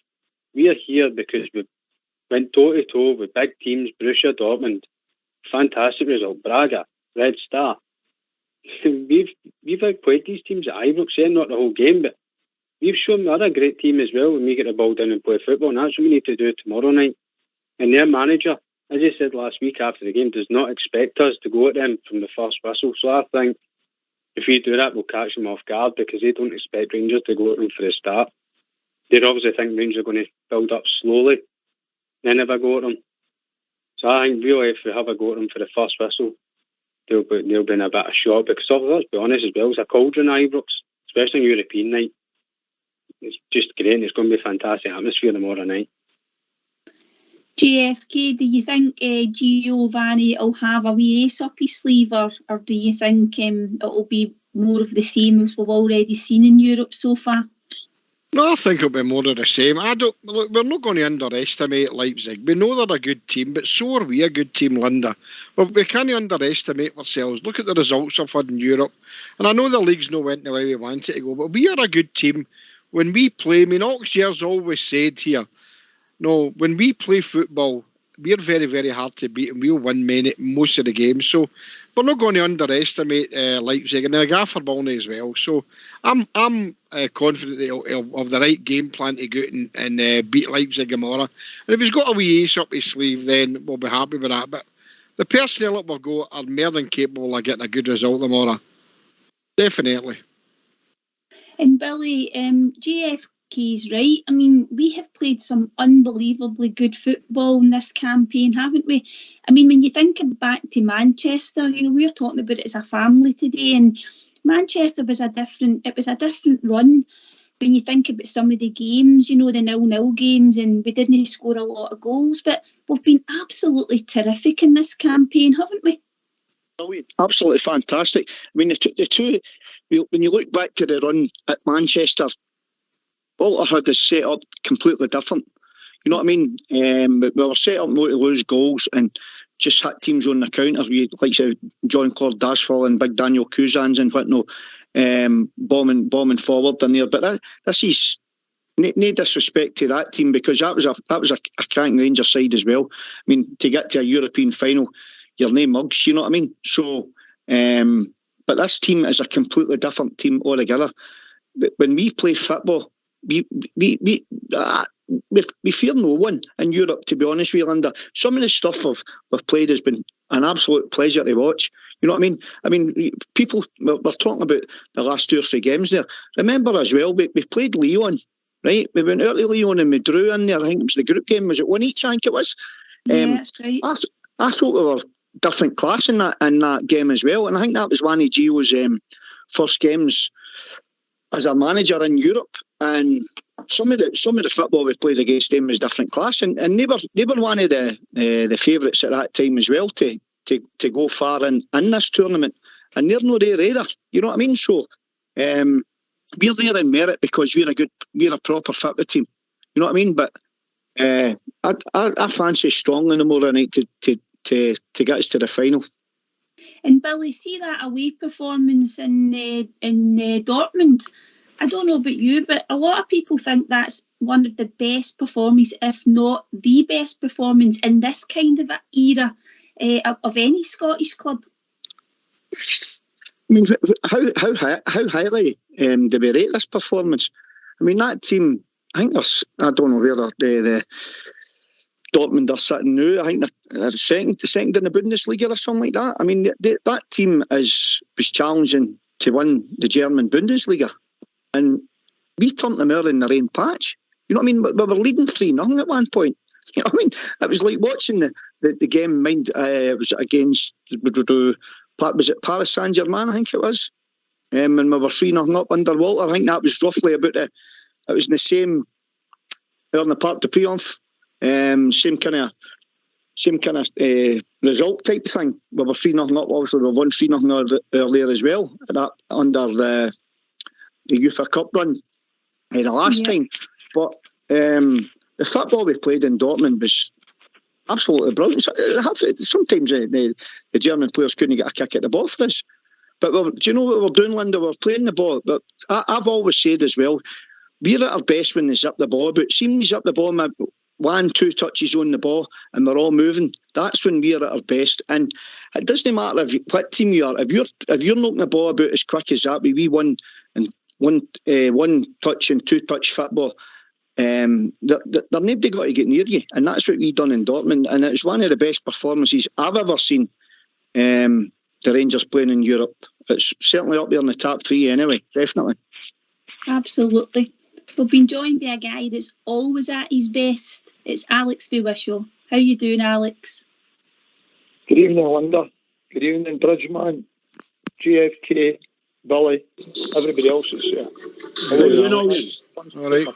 We are here because we went toe-to-toe with big teams, Borussia Dortmund. Fantastic result. Braga, Red Star. We've outplayed these teams at Ibrox, not the whole game, but we've shown we're a great team as well when we get the ball down and play football, and that's what we need to do tomorrow night. And their manager, as I said last week after the game, does not expect us to go at them from the first whistle. So I think if we do that, we'll catch them off guard, because they don't expect Rangers to go at them for the start. They obviously think Rangers are going to build up slowly, then have a go at them. So I think really if we have a go at them for the first whistle, they'll be in a bit of shock, because let's be honest as well, it's a cauldron Ibrox, especially on European night. It's just great, and it's going to be a fantastic atmosphere tomorrow night. JFK, do you think Giovanni will have a wee ace up his sleeve, or do you think it'll be more of the same as we've already seen in Europe so far? No, I think it'll be more of the same. We're not going to underestimate Leipzig. We know they're a good team, but so are we a good team, Linda. Well, we can't underestimate ourselves. Look at the results we've had in Europe. And I know the league's not went the way we want it to go, but we are a good team. When we play, Oxyer's always said here, no, when we play football, we're very, very hard to beat, and we'll win most of the games. So we're not going to underestimate Leipzig, and the Gaffer Ballney as well. So I'm confident that he'll have the right game plan to go out and beat Leipzig tomorrow. And if he's got a wee ace up his sleeve, then we'll be happy with that. But the personnel that we've got are more than capable of getting a good result tomorrow. Definitely. And Billy, JFK's right. I mean, we have played some unbelievably good football in this campaign, haven't we? I mean, when you think back to Manchester, we were talking about it as a family today, and Manchester was a different run. When you think about some of the games, the 0-0 games, and we didn't score a lot of goals, but we've been absolutely terrific in this campaign, haven't we? Absolutely fantastic. I mean, the two, when you look back to the run at Manchester, Walter had us set up completely different. You know what I mean? We were set up not to lose goals and just hit teams on the counter. Like say John Claude Dashfall and Big Daniel Cousins and whatnot, bombing forward in there. But this is no disrespect to that team, because that was a cracking Rangers side as well. I mean, to get to a European final, you're no mugs. You know what I mean? So, but this team is a completely different team altogether. When we play football, we fear no one in Europe, to be honest with you, Linda. Some of the stuff we've played has been an absolute pleasure to watch. You know what I mean? I mean, people, we're talking about the last 2 or 3 games there. Remember as well, we played Lyon, right? We went out to Lyon and we drew in there. I think it was the group game. Was it 1-1, I think it was? Yeah, that's right. I thought we were different class in that game as well. And I think that was one of Gio's first games as a manager in Europe. And some of the football we played against them was different class, and they were one of the favourites at that time as well to go far in this tournament, and they're not there either. You know what I mean? So we're there in merit because we're a proper football team. You know what I mean? But I fancy strongly tomorrow night to get us to the final. And Billy, see that away performance in Dortmund. I don't know about you, but a lot of people think that's one of the best performances, if not the best performance in this kind of era of any Scottish club. I mean, how highly do we rate this performance? I mean, that team, I think I don't know where the Dortmund are sitting now. I think they're second in the Bundesliga or something like that. I mean, that team was challenging to win the German Bundesliga. And we turned them out in the rain patch. You know what I mean? We were leading 3-0 at one point. You know what I mean? It was like watching the game. It was against, was it Paris Saint-Germain, I think it was? And we were 3-0 up under Walter. I think that was roughly about it was in the same, on the Parc de Triomphe, same kind of result type thing. We were 3-0 up, obviously we won 3-0 earlier as well, under the UEFA Cup run the last time. But the football we played in Dortmund was absolutely brilliant. Sometimes the German players couldn't get a kick at the ball for us. But do you know what we're doing, Linda? We're playing the ball. But I've always said as well, we're at our best when they zip the ball. But see when they zip the ball, 1-2 touches on the ball and we're all moving, that's when we're at our best. And it doesn't matter what team you are. If you're knocking the ball about as quick as that, we won and one touch and 2 touch football, they're nobody got to get near you, and that's what we done in Dortmund. And it was one of the best performances I've ever seen the Rangers playing in Europe. It's certainly up there in the top 3 anyway, definitely. Absolutely. We've been joined by a guy that's always at his best. It's Alex de Wishaw. How you doing, Alex? Good evening, Linda. Good evening, Bridgeman, GFK, Billy, everybody else is here. All right.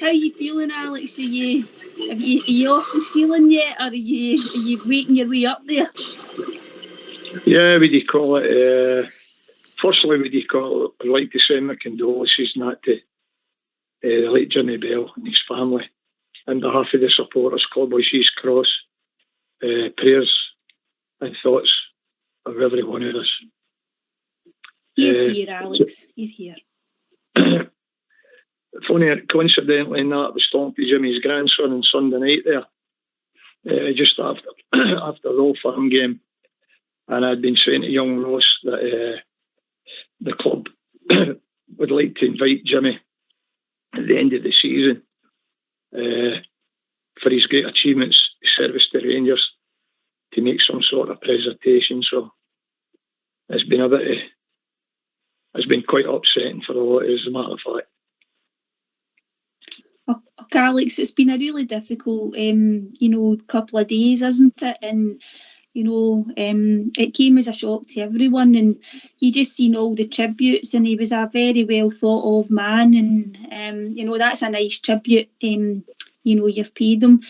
How are you feeling, Alex? Are you off the ceiling yet, or are you making your way up there? Yeah, what do you call it? Firstly, what do you call it? I'd like to send my condolences and that to the late Jimmy Bell and his family. On behalf of the supporters club of East Cross, prayers and thoughts of every one of us. You're here, Alex. You're here. Funny, coincidentally, in that, I was talking to Jimmy's grandson on Sunday night there, just after the Old Firm game, and I'd been saying to young Ross that the club would like to invite Jimmy at the end of the season for his great achievements, service to Rangers, to make some sort of presentation. So it's been quite upsetting for a lot, as a matter of fact. Okay, Alex, it's been a really difficult, couple of days, isn't it? And it came as a shock to everyone, and you just seen all the tributes, and he was a very well thought of man, and that's a nice tribute. You've paid him,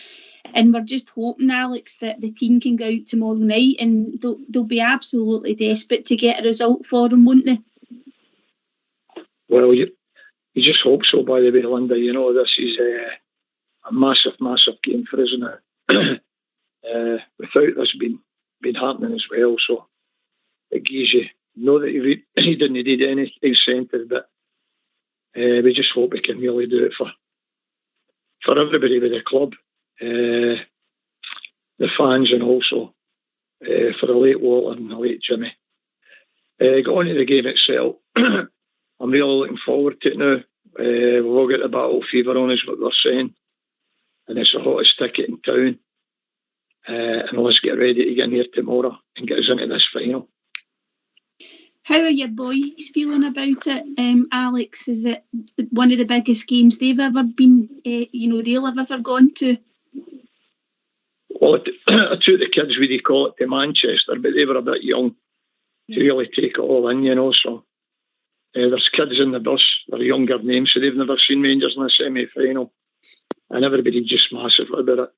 and we're just hoping, Alex, that the team can go out tomorrow night, and they'll be absolutely desperate to get a result for him, won't they? Well, you you just hope so, by the way, Linda. You know, this is a massive, massive game for us now. Without this been happening as well, so it gives you know that he didn't need any incentive, but we just hope we can really do it for everybody with the club, the fans, and also for the late Walter and the late Jimmy. Got on to the game itself. I'm really looking forward to it now. We've all got the battle fever on us, what they're saying, and it's the hottest ticket in town. And let's get ready to get in here tomorrow and get us into this final. How are your boys feeling about it, Alex? Is it one of the biggest games they've ever been, they'll have ever gone to? Well, I took the kids, we call it, to Manchester, but they were a bit young to really take it all in, you know, so there's kids in the bus, they're younger names, so they've never seen Rangers in a semi-final, and everybody's just massive about it.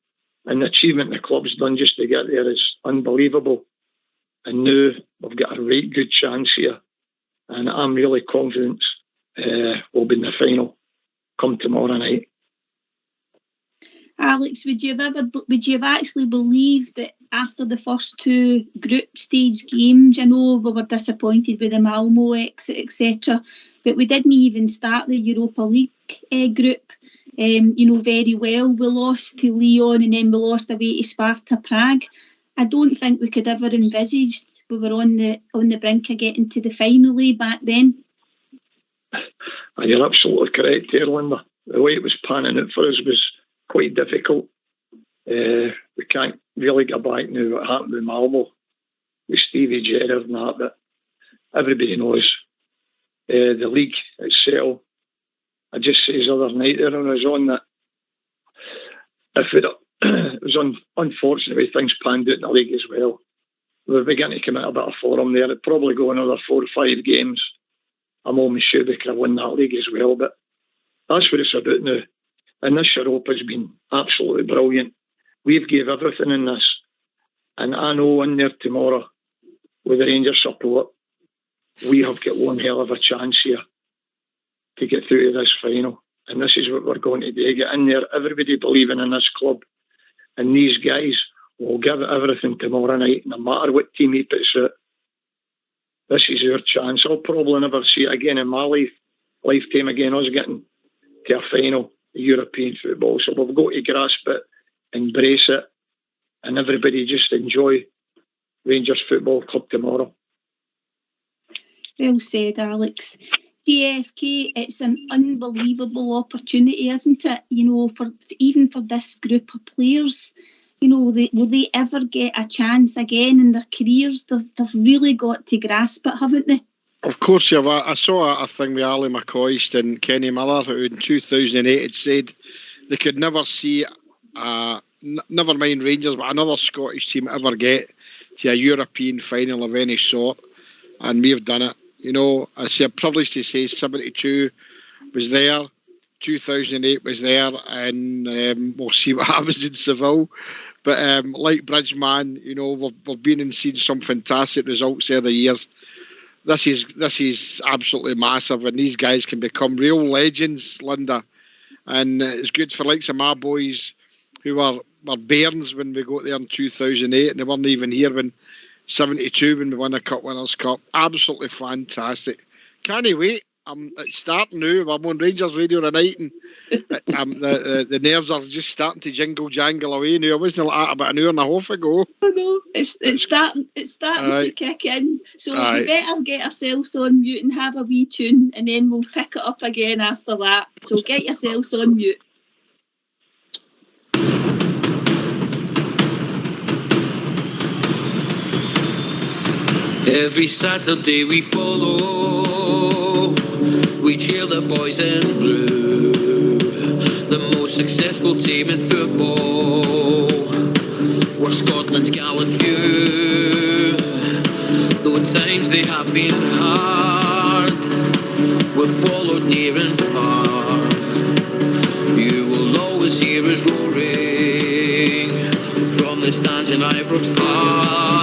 And the achievement the club's done just to get there is unbelievable. And now we've got a right good chance here. And I'm really confident we'll be in the final come tomorrow night. Alex, would you have actually believed that after the first two group stage games, we were disappointed with the Malmo exit, etc., but we didn't even start the Europa League group very well. We lost to Lyon and then we lost away to Sparta Prague. I don't think we could ever envisaged we were on the brink of getting to the final back then. You're absolutely correct there, Linda. The way it was panning out for us was quite difficult. We can't really go back now what happened with Malmo, with Stevie Gerrard and that, but everybody knows the league itself. I just said the other night there when I was on that it was unfortunate way things panned out in the league as well. We're beginning to come out a bit of form there. It'd probably go another 4 or 5 games. I'm almost sure we could have won that league as well, but that's what it's about now. And this Europa has been absolutely brilliant. We've gave everything in this, and I know in there tomorrow with the Rangers support, we have got one hell of a chance here to get through to this final. And this is what we're going to do, get in there, everybody believing in this club, and these guys will give it everything tomorrow night, no matter what team he puts out. This is our chance. I'll probably never see it again in my lifetime again, us getting to a final of European football. So we've got to grasp it, embrace it, and everybody just enjoy Rangers Football Club tomorrow. Well said, Alex. GFK, it's an unbelievable opportunity, isn't it? For this group of players, will they ever get a chance again in their careers? They've really got to grasp it, haven't they? Of course, yeah. I saw a thing with Ali McCoist and Kenny Miller, who in 2008 had said they could never see, never mind Rangers, but another Scottish team ever get to a European final of any sort, and we've done it. I say I'm privileged to say 72 was there, 2008 was there, and we'll see what happens in Seville. But like Bridgeman, we've been and seen some fantastic results there the years. This is absolutely massive, and these guys can become real legends, Linda. And it's good for likes of my boys who were bairns when we got there in 2008, and they weren't even here when 72 when we won the Cup Winners' Cup. Absolutely fantastic. Can't wait. It's starting now. I'm on Rangers Radio tonight, and the nerves are just starting to jangle away now. I wasn't like that about an hour and a half ago. I know. It's starting to kick in. So we better get ourselves on mute and have a wee tune, and then we'll pick it up again after that. So get yourselves on mute. Every Saturday we follow, we cheer the boys in blue, the most successful team in football. We're Scotland's gallant few, though at times they have been hard, we've followed near and far. You will always hear us roaring from the stands in Ibrox Park.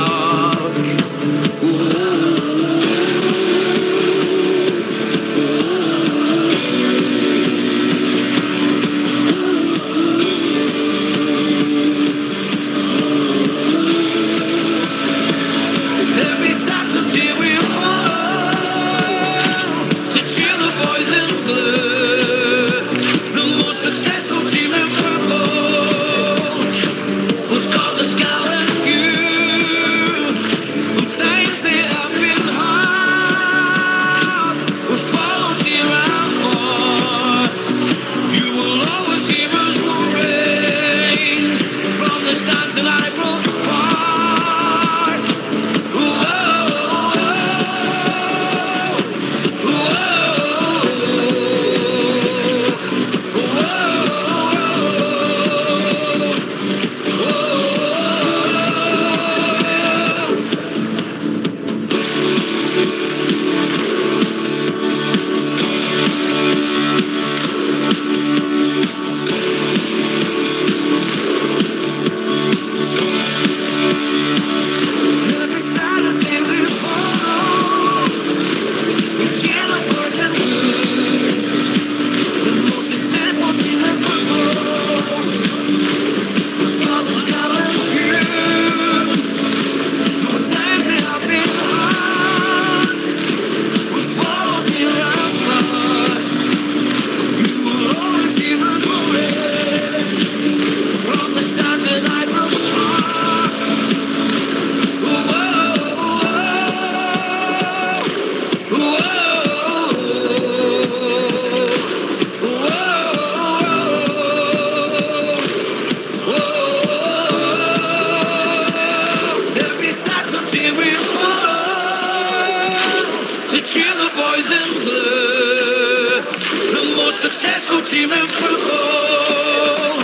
blue, the most successful team in football.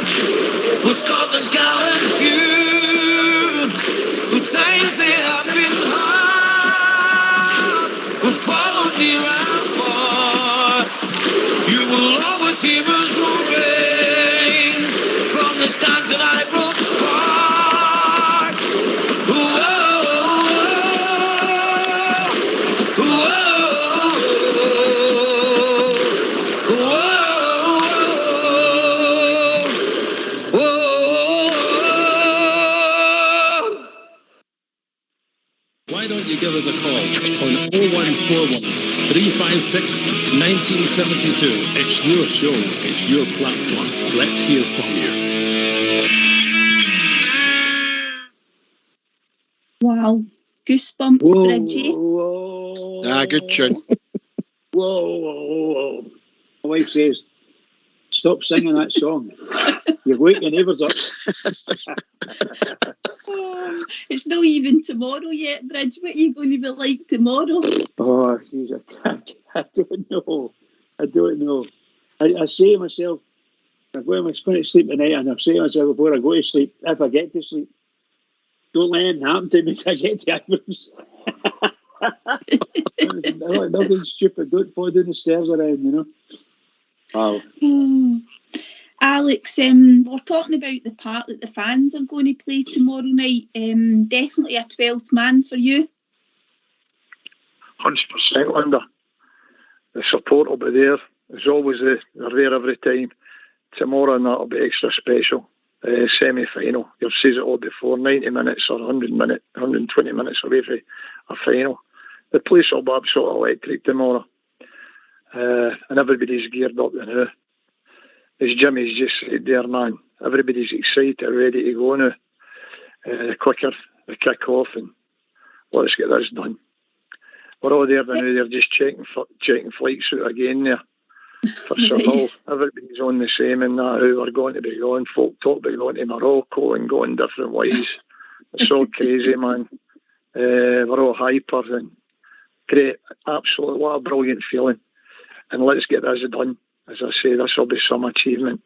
Well, Scotland's gallant few, who times they have been hard, will follow near and far. You will always hear us roaring from the stands at Ibrox Park. Whoa, whoa, Why don't you give us a call on 0141 356 1972. It's your show, it's your platform. Let's hear from you. Wow, goosebumps, Bridgie. Good tune. Whoa. My wife says, stop singing that song. You've waked your neighbours up. It's not even tomorrow yet, Bridge. What are you going to be like tomorrow? Oh, geez, I don't know. I say to myself, when I'm going to sleep tonight, and I say to myself before I go to sleep, if I get to sleep, don't let anything happen to me till I get to Ibrox. Nothing stupid. Don't fall down the stairs around, you know. Wow. Alex, we're talking about the part that the fans are going to play tomorrow night. Definitely a 12th man for you. 100%, Linda. The support will be there. As always, they're there every time. Tomorrow, and that'll be extra special. Semi-final. You've seen it all before. 90 minutes or 120 minutes away from a final. The place will be absolutely electric tomorrow. And everybody's geared up now. As Jimmy's just said there, man, everybody's excited, ready to go now. The quicker the kick off, and let's get this done. We're all there now. They're just checking flights out again there for Seville. Everybody's on the same and that, how we're going to be going. Folk talk about going to Morocco and going different ways. It's all crazy, man. We're all hyper and great. Absolutely, what a brilliant feeling. And let's get this done. As I say, this will be some achievement,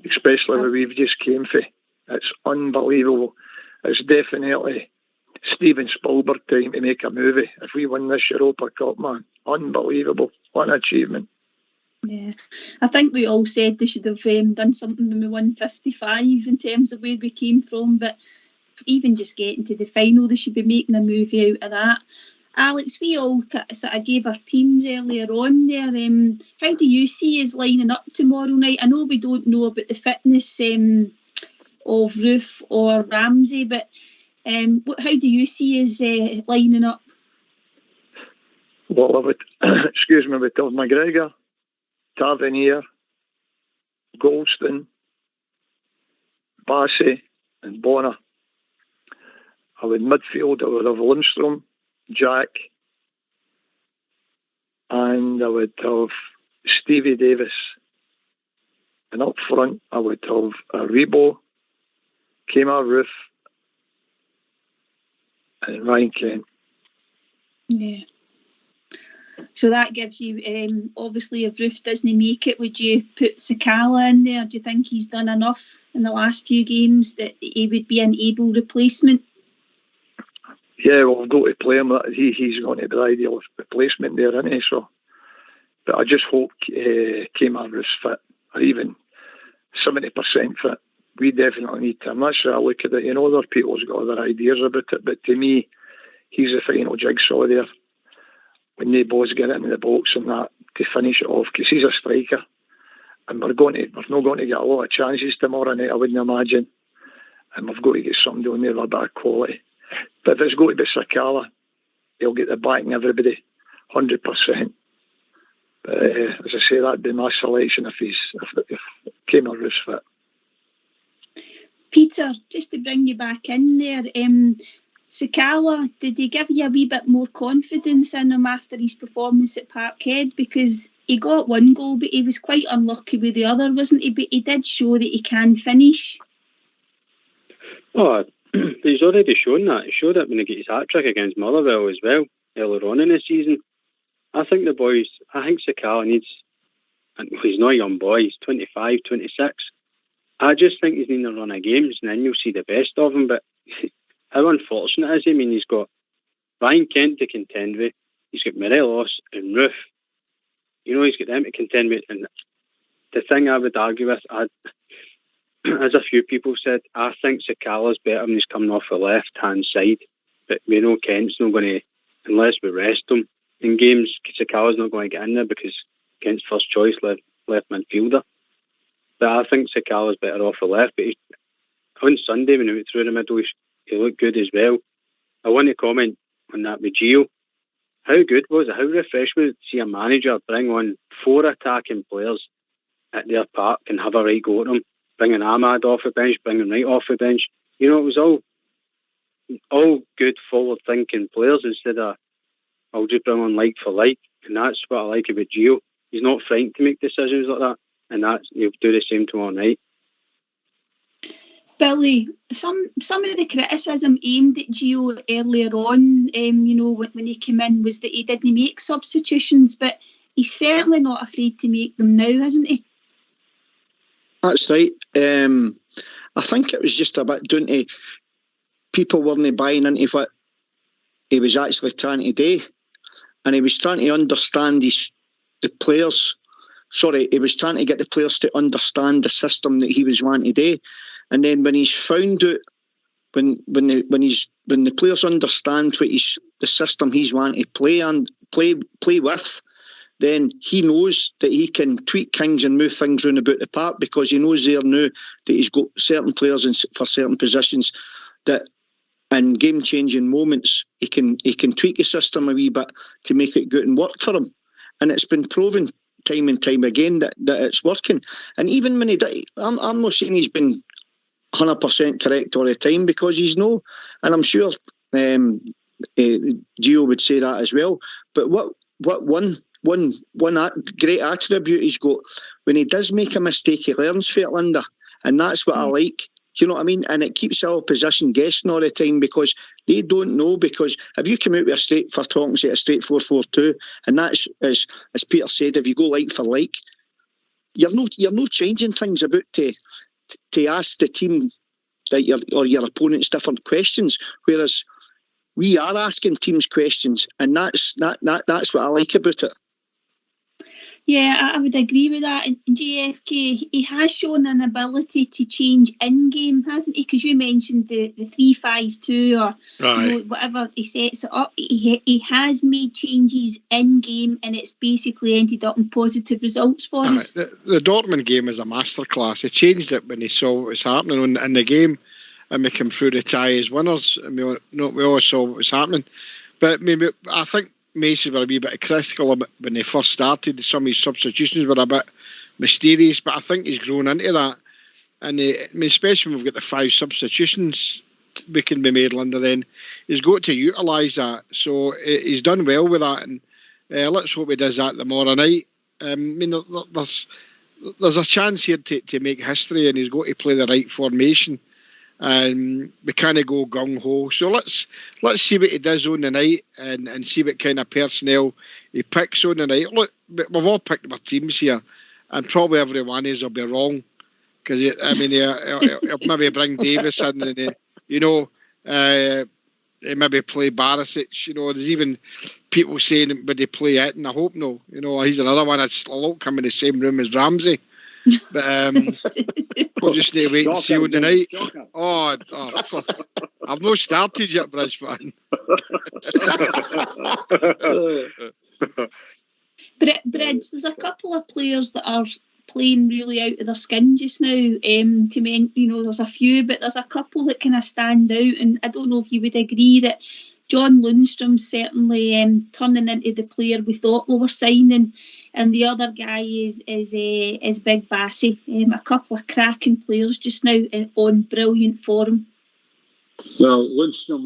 especially where we've just came from. It's unbelievable. It's definitely Steven Spielberg time to make a movie. If we win this Europa Cup, man, unbelievable. What an achievement. Yeah, I think we all said they should have done something when we won 55 in terms of where we came from, but even just getting to the final, they should be making a movie out of that. Alex, we all sort of gave our teams earlier on there. How do you see us lining up tomorrow night? I know we don't know about the fitness of Roof or Ramsey, but how do you see us lining up? Well, I would, excuse me, with McGregor, Tavernier, Goldston, Bassey and Bonner. I would midfield, I would have Lundstrom, Jack, and I would have Stevie Davis. And up front, I would have Rebo, Kemar Roof, and Ryan Kent. Yeah. So that gives you, obviously, if Roof doesn't make it, would you put Sakala in there? Do you think he's done enough in the last few games that he would be an able replacement? Yeah, well, we've got to play him. He's going to be the ideal replacement there, isn't he? So, but I just hope Kemar Roof's fit, or even 70% fit. We definitely need him. That's how I look at it. You know, other people's got other ideas about it, but to me, he's the final jigsaw there. When they both get into the box and that to finish it off, because he's a striker, and we're not going to get a lot of chances tomorrow night, I wouldn't imagine. And we've got to get somebody on there with a bit of quality. But if it's going to be Sakala, he'll get the backing everybody, 100%. But as I say, that'd be my selection if Kemar Roof's fit. Peter, just to bring you back in there, Sakala, did he give you a wee bit more confidence in him after his performance at Parkhead? Because he got one goal, but he was quite unlucky with the other, wasn't he? But he did show that he can finish. Oh, he's already shown that. He showed it when he got his hat-trick against Motherwell as well, earlier on in the season. I think Sakala needs, and he's not a young boy, he's 25, 26. I just think he's in a run of games and then you'll see the best of him. But how unfortunate is he? I mean, he's got Ryan Kent to contend with, he's got Morelos and Roof. He's got them to contend with. And the thing I would argue with, as a few people said, I think Sakala's better when he's coming off the left-hand side. But we know Kent's not going to, unless we rest him in games, Sakala's not going to get in there because Kent's first choice left midfielder. But I think Sakala's better off the left. But on Sunday, when he went through the middle, he looked good as well. I want to comment on that with Gio. How good was it? How refreshing was it to see a manager bring on 4 attacking players at their park and have a right go at them? Bringing Ahmad off the bench, bringing Wright off the bench. It was all good, forward-thinking players instead of, I'll just bring on like for like. And that's what I like about Gio. He's not frightened to make decisions like that. And he'll do the same tomorrow night. Billy, some of the criticism aimed at Gio earlier on, when he came in, was that he didn't make substitutions, but he's certainly not afraid to make them now, isn't he? That's right. I think it was just a bit down to people weren't buying into what he was actually trying to do, and he was trying to understand the players. Sorry, he was trying to get the players to understand the system that he was wanting to do, and then when he's found out, when the players understand what the system he's wanting to play and play with, then he knows that he can tweak things and move things round about the park, because he knows there now that he's got certain players for certain positions that in game-changing moments he can tweak the system a wee bit to make it good and work for him. And it's been proven time and time again that it's working. And even when he did, I'm not saying he's been 100% correct all the time, because he's no, and I'm sure Gio would say that as well. But what one great attribute he's got, when he does make a mistake, he learns from it, Linda, and that's what I like. Do you know what I mean? And it keeps the opposition guessing all the time, because they don't know. Because if you come out with a straight 4-4-2, and that's as Peter said, if you go like for like, you're not changing things about to ask the team that your opponents different questions, whereas we are asking teams questions, and that's what I like about it. Yeah, I would agree with that. And JFK, he has shown an ability to change in-game, hasn't he? Because you mentioned the 3-5-2 or whatever he sets it up. He has made changes in-game, and it's basically ended up in positive results for us. The Dortmund game is a masterclass. He changed it when he saw what was happening in the game, and we came through the tie as winners. And we all saw what was happening. But maybe I think Mason were a wee bit critical of it when they first started. Some of his substitutions were a bit mysterious, but I think he's grown into that. And especially when we've got the 5 substitutions we can be made, Linda, then he's got to utilise that. So he's done well with that, and let's hope he does that tomorrow night. There's a chance here to make history, and he's got to play the right formation. And we kind of go gung-ho. So let's see what he does on the night, and see what kind of personnel he picks on the night. Look, we've all picked our teams here, and probably every one of us will be wrong, because he'll maybe bring Davis in, and he maybe play Barisic. There's even people saying, would he play it? And I hope no. He's another one that's still come in the same room as Ramsey. But we'll just need to wait and see on the night. I've not started yet, Bridge fan. Bridge, there's a couple of players that are playing really out of their skin just now. There's a few, but there's a couple that kind of stand out, and I don't know if you would agree that John Lundstrom's certainly turning into the player we thought we were signing, and the other guy is Big Bassey. A couple of cracking players just now on brilliant form. Well, Lundstrom,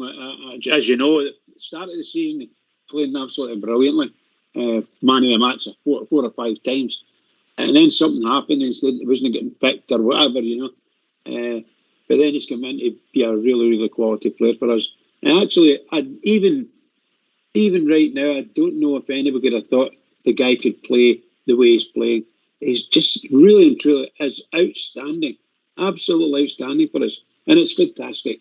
as you know, at the start of the season, playing absolutely brilliantly. Man of the match 4 or 5 times. And then something happened, and he wasn't getting picked or whatever, But then he's come in to be a really, really quality player for us. And actually, even even right now, I don't know if anybody could have thought the guy could play the way he's playing. He's just really and truly is outstanding, absolutely outstanding for us, and it's fantastic.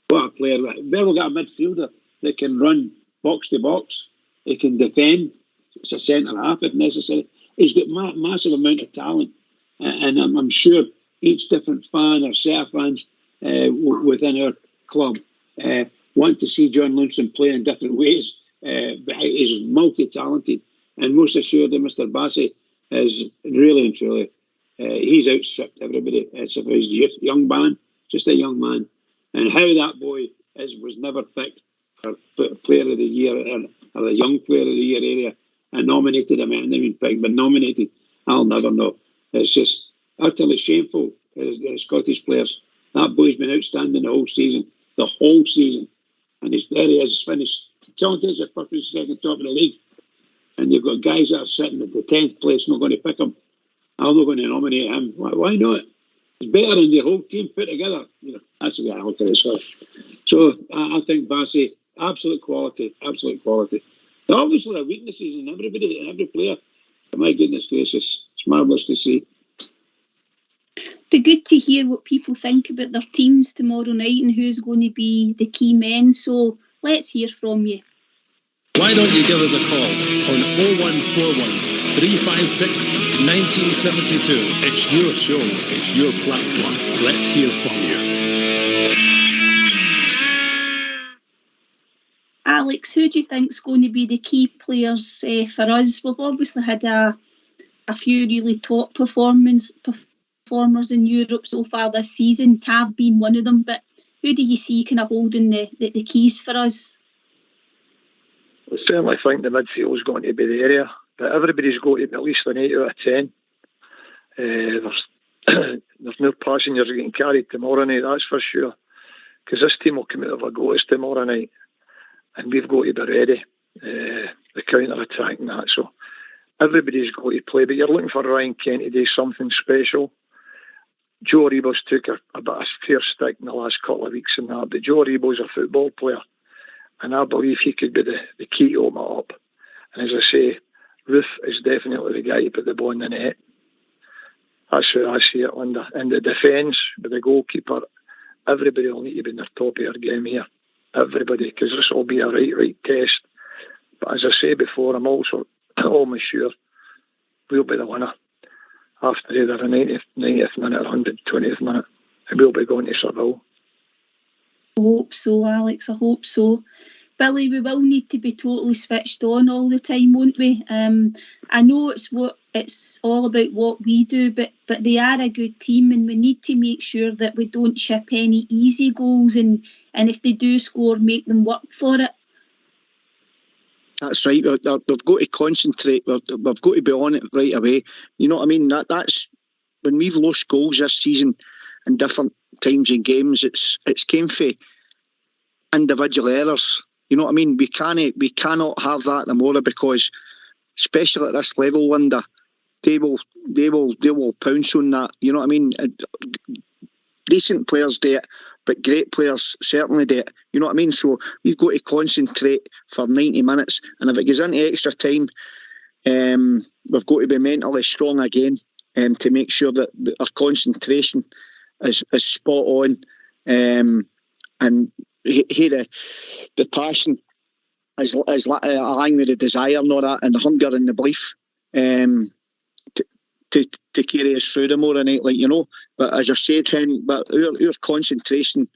What a player! There we've got a midfielder that can run box to box. He can defend. It's a centre half if necessary. He's got massive amount of talent, and I'm sure each different fan or set of fans within our club want to see John Lundstrom play in different ways. But he's multi-talented, and most assuredly, Mr. Bassey is really and truly he's outstripped everybody. It's a young man, just a young man, and how that boy was never picked for Player of the Year or the Young Player of the Year area and nominated. I mean, I didn't even picked, but nominated. I'll never know. It's just utterly shameful. The Scottish players. That boy's been outstanding the whole season, and he's there. He has finished. John takes a first, second, top of the league, and you've got guys that are sitting at the 10th place, not going to pick him. I'm not going to nominate him. Why not? It's better than your whole team put together. You know, that's the way I look at it. So I think Bassey, absolute quality. There obviously are weaknesses in everybody, in every player. But my goodness gracious, it's marvellous to see. Be good to hear what people think about their teams tomorrow night and who's going to be the key men. So let's hear from you. Why don't you give us a call on 0141 356 1972. It's your show, it's your platform. Let's hear from you. Alex, who do you think is going to be the key players for us? We've obviously had a few really top performers in Europe so far this season, Tav being one of them, but who do you see kind of holding the keys for us? I certainly think the midfield is going to be the area, but everybody's got to be at least an 8 out of 10. There's no passengers getting carried tomorrow night, that's for sure, because this team will come out of a goals tomorrow night, and we've got to be ready, the counter-attack and that, so everybody's got to play, but you're looking for Ryan Kent to do something special. Joe Rebo's took a bit of fair stick in the last couple of weeks and that, but Joe Rebo's a football player, and I believe he could be the key to open it up. And as I say, Ruth is definitely the guy to put the ball in the net. That's how I see it, Linda. And the defence, with the goalkeeper, everybody will need to be in the top of their game here. Everybody, because this will be a right test. But as I say before, I'm also almost sure we'll be the winner. After either the 90th minute or 120th minute, and we'll be going to Seville. I hope so, Alex, I hope so. Billy, we will need to be totally switched on all the time, won't we? I know it's all about what we do, but they are a good team, and we need to make sure that we don't ship any easy goals, and if they do score, make them work for it. That's right. We've got to concentrate. We've got to be on it right away. You know what I mean? That's when we've lost goals this season in different times in games. It's came from individual errors. You know what I mean? We cannot have that tomorrow, because, especially at this level, Linda, they will pounce on that. You know what I mean? Decent players do it, but great players certainly do it. You know what I mean? So we've got to concentrate for 90 minutes, and if it goes into extra time, we've got to be mentally strong again, to make sure that our concentration is spot on, and here the passion is along with the desire and all that, and the hunger and the belief to carry us through tomorrow night, like, you know. But as I said, Henry, but our concentration,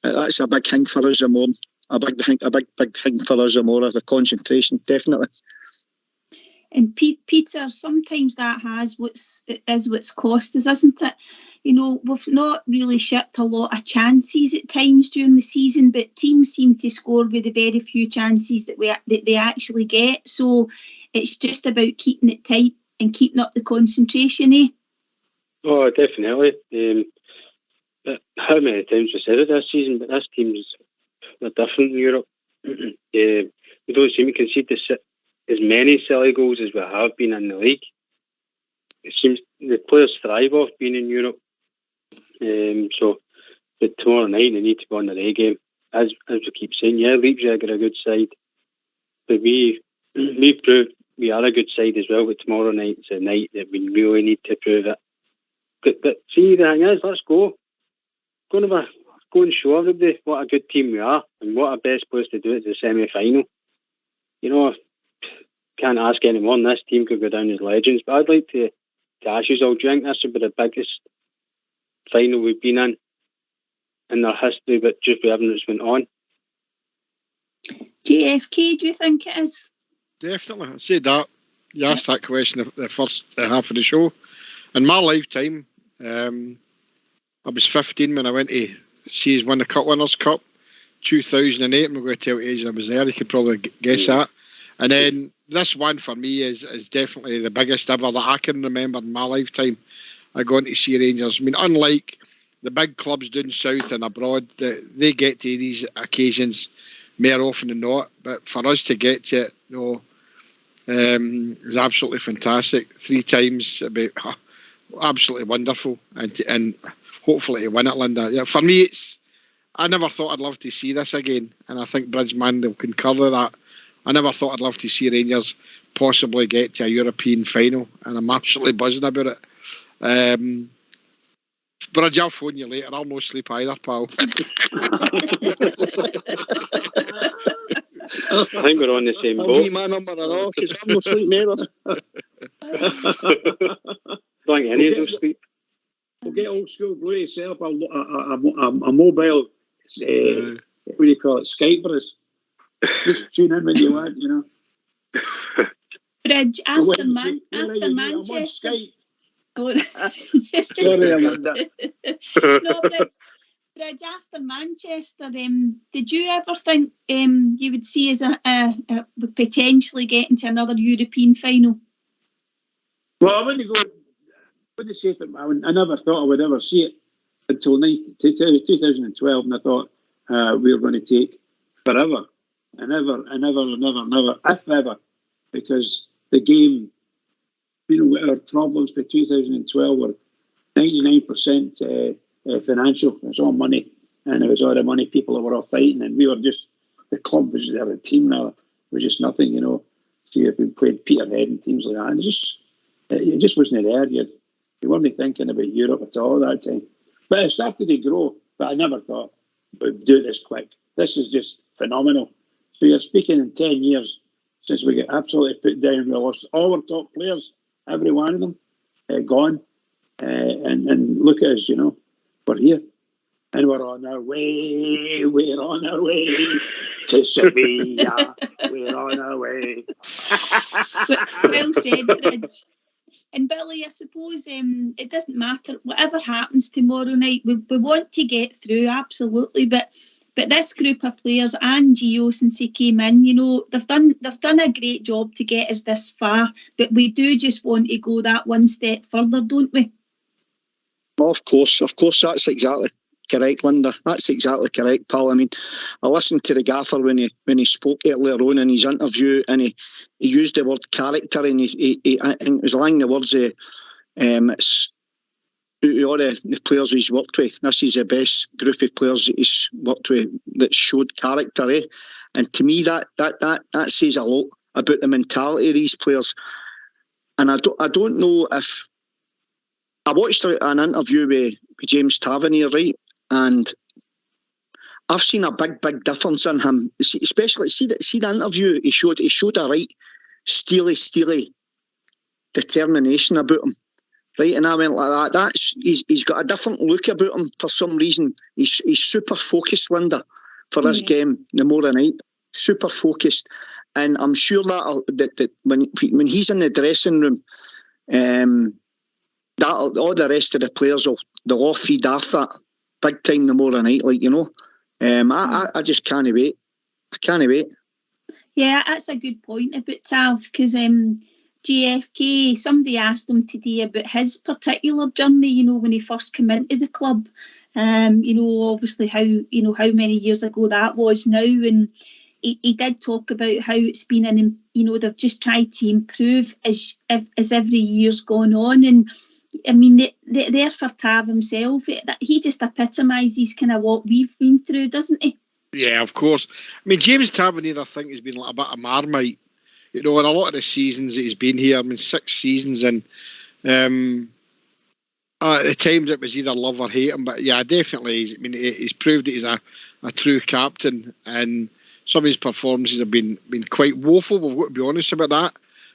that's a big thing for us tomorrow. A big thing for us tomorrow, the concentration, definitely. And Peter, sometimes that is what's cost us, isn't it? You know, we've not really shipped a lot of chances at times during the season, but teams seem to score with the very few chances that they actually get. So it's just about keeping it tight and keeping up the concentration, eh? Oh, definitely. How many times we said it this season, but this team's different in Europe. We don't seem to concede as many silly goals as we have been in the league. It seems the players thrive off being in Europe. But tomorrow night they need to be on their A game. As we keep saying, yeah, Leipzig are a good side, But we proved we are a good side as well. But tomorrow night's a night that we really need to prove it. But see, the thing is, let's go. Go and show everybody what a good team we are and what our best place to do it is the semi-final. You know, can't ask anyone. This team could go down as legends. But I'd like to ask you all, do you think this would be the biggest final we've been in their history, but just with everything that's went on? JFK, do you think it is? Definitely. I said that. You asked that question the first half of the show. In my lifetime, I was 15 when I went to see us win the Cup Winners' Cup. 2008, I'm not going to tell you age I was there. You could probably guess that. And then this one for me is definitely the biggest ever that I can remember in my lifetime. I going to see Rangers. I mean, unlike the big clubs down south and abroad, they get to these occasions more often than not. But for us to get to it, is absolutely fantastic. 3 times, absolutely wonderful, and hopefully to win it, Linda. Yeah, for me, I never thought I'd love to see this again, and I think Bridgeman will concur with that. I never thought I'd love to see Rangers possibly get to a European final, and I'm absolutely buzzing about it. Bridge, I'll phone you later. I'll no sleep either, pal. I think we're on the same boat. I'll give you my number and all, because I'm no sleep neither. Don't think any of them sleep. We'll get old school Blue to set up a mobile, what do you call it, Skype for us. Just tune in when you want, you know. Bridge, after Manchester. Sorry, Amanda. No, Bridge, after Manchester, did you ever think you would see us potentially getting to another European final? Well, I wouldn't say it. I never thought I would ever see it until 2012, and I thought we were going to take forever and ever and ever and ever and ever, if ever, because the game, you know, our problems for 2012 were 99% financial. It was all money, and it was all the money people that were all fighting, and we were just, the club was there, the team now was just nothing, you know. So you've been playing Peterhead and teams like that, and it just wasn't there. You weren't thinking about Europe at all that time. But it started to grow, but I never thought we'd do this quick. This is just phenomenal. So you're speaking in 10 years since we get absolutely put down. We lost all our top players, every one of them, gone. And look at us, you know, we're here. And we're on our way to Sevilla. We're on our way. Well said, Bridge. And Billy, I suppose it doesn't matter whatever happens tomorrow night. We want to get through, absolutely. But this group of players and Gio, since he came in, you know, they've done a great job to get us this far. But we do just want to go that one step further, don't we? Well, of course, that's exactly correct, Linda. That's exactly correct, pal. I mean, I listened to the gaffer when he spoke earlier on in his interview, and he used the word character, and he I think it was along the words of it's all the players he's worked with. This is the best group of players that he's worked with that showed character, eh? And to me, that says a lot about the mentality of these players. And I don't know if I watched an interview with James Tavernier, right? And I've seen a big difference in him. Especially see the interview he showed a right steely determination about him, right? And I went like that. He's got a different look about him for some reason. He's super focused, Linda, for this game tomorrow night. Super focused, and I'm sure that when he's in the dressing room, that all the rest of the players they'll all feed off that big time tomorrow night, like, you know. I just can't wait. I can't wait. Yeah, that's a good point about Tav, because JFK, somebody asked him today about his particular journey, you know, when he first came into the club. You know, obviously how many years ago that was now, and he did talk about how it's been, and you know, they've just tried to improve as every year's gone on. And I mean, there for Tav himself, he just epitomises kind of what we've been through, doesn't he? Yeah, of course. I mean, James Tavernier, I think, has been like a bit of Marmite. In a lot of the seasons that he's been here, I mean, 6 seasons, and at the times it was either love or hate him. But yeah, definitely, he's proved that he's a true captain, and some of his performances have been quite woeful. We've got to be honest about that.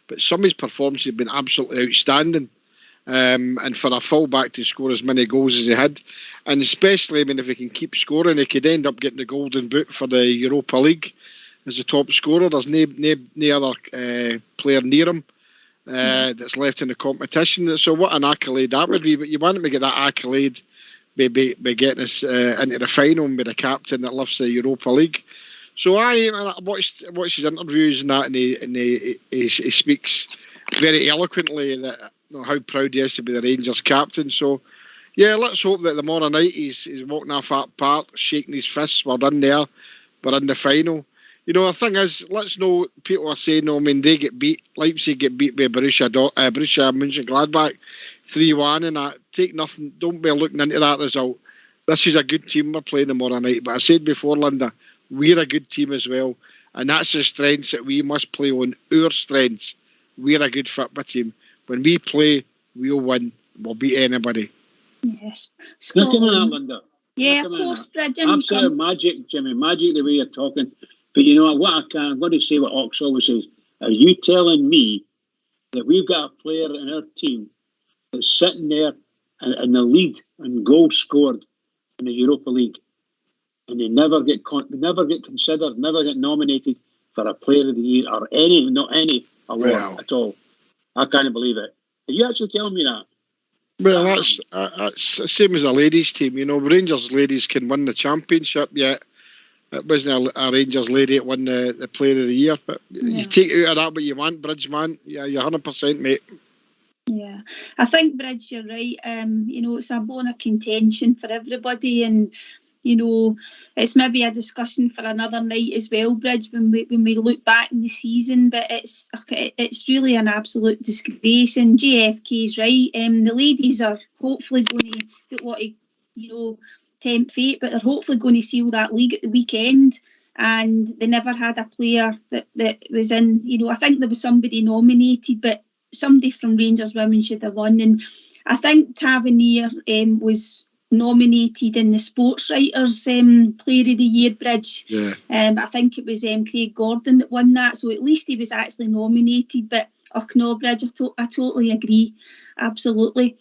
But some of his performances have been absolutely outstanding. And for a full-back to score as many goals as he had, and especially, if he can keep scoring, he could end up getting the golden boot for the Europa League as the top scorer. There's no other player near him that's left in the competition. So what an accolade that would be. But you want him to get that accolade by getting us into the final and be the captain that lifts the Europa League. So I watched his interviews and that, and he speaks very eloquently that how proud he is to be the Rangers captain. So yeah, let's hope that tomorrow night he's walking off that park, shaking his fists. We're in there, we're in the final. The thing is, let's know, people are saying, they get beat, Leipzig get beat by Borussia Mönchengladbach 3-1, and that. Take nothing, don't be looking into that result. This is a good team we're playing tomorrow night. But I said before, Linda, we're a good team as well, and that's the strengths that we must play on, our strengths. We're a good football team. When we play, we'll win. We'll beat anybody. Yes. Can I come on that, Linda? Yeah, of course, Bridget. Absolute magic, Jimmy. Magic the way you're talking. But you know what? I'm going to say what Ox always says. Are you telling me that we've got a player in our team that's sitting there in the lead and goals scored in the Europa League, and they never get considered, never get nominated for a Player of the Year or not any award at all? I can't believe it. Are you actually telling me that? Well, that's the same as a ladies' team. Rangers ladies can win the championship, yet it wasn't a Rangers lady that won the Player of the Year. But you take out of that what you want, Bridge, man. Yeah, you're 100%, mate. Yeah, I think, Bridge, you're right. It's a bone of contention for everybody, and it's maybe a discussion for another night as well, Bridge, when we look back in the season. But it's really an absolute disgrace, and JFK's right. The ladies are hopefully going to don't want to tempt fate, but they're hopefully going to seal that league at the weekend. And they never had a player that was in. I think there was somebody nominated, but somebody from Rangers Women should have won. And I think Tavernier was nominated in the Sports Writers Player of the Year, Bridge. Yeah. I think it was Craig Gordon that won that, so at least he was actually nominated. But no, Bridge, I totally agree, absolutely.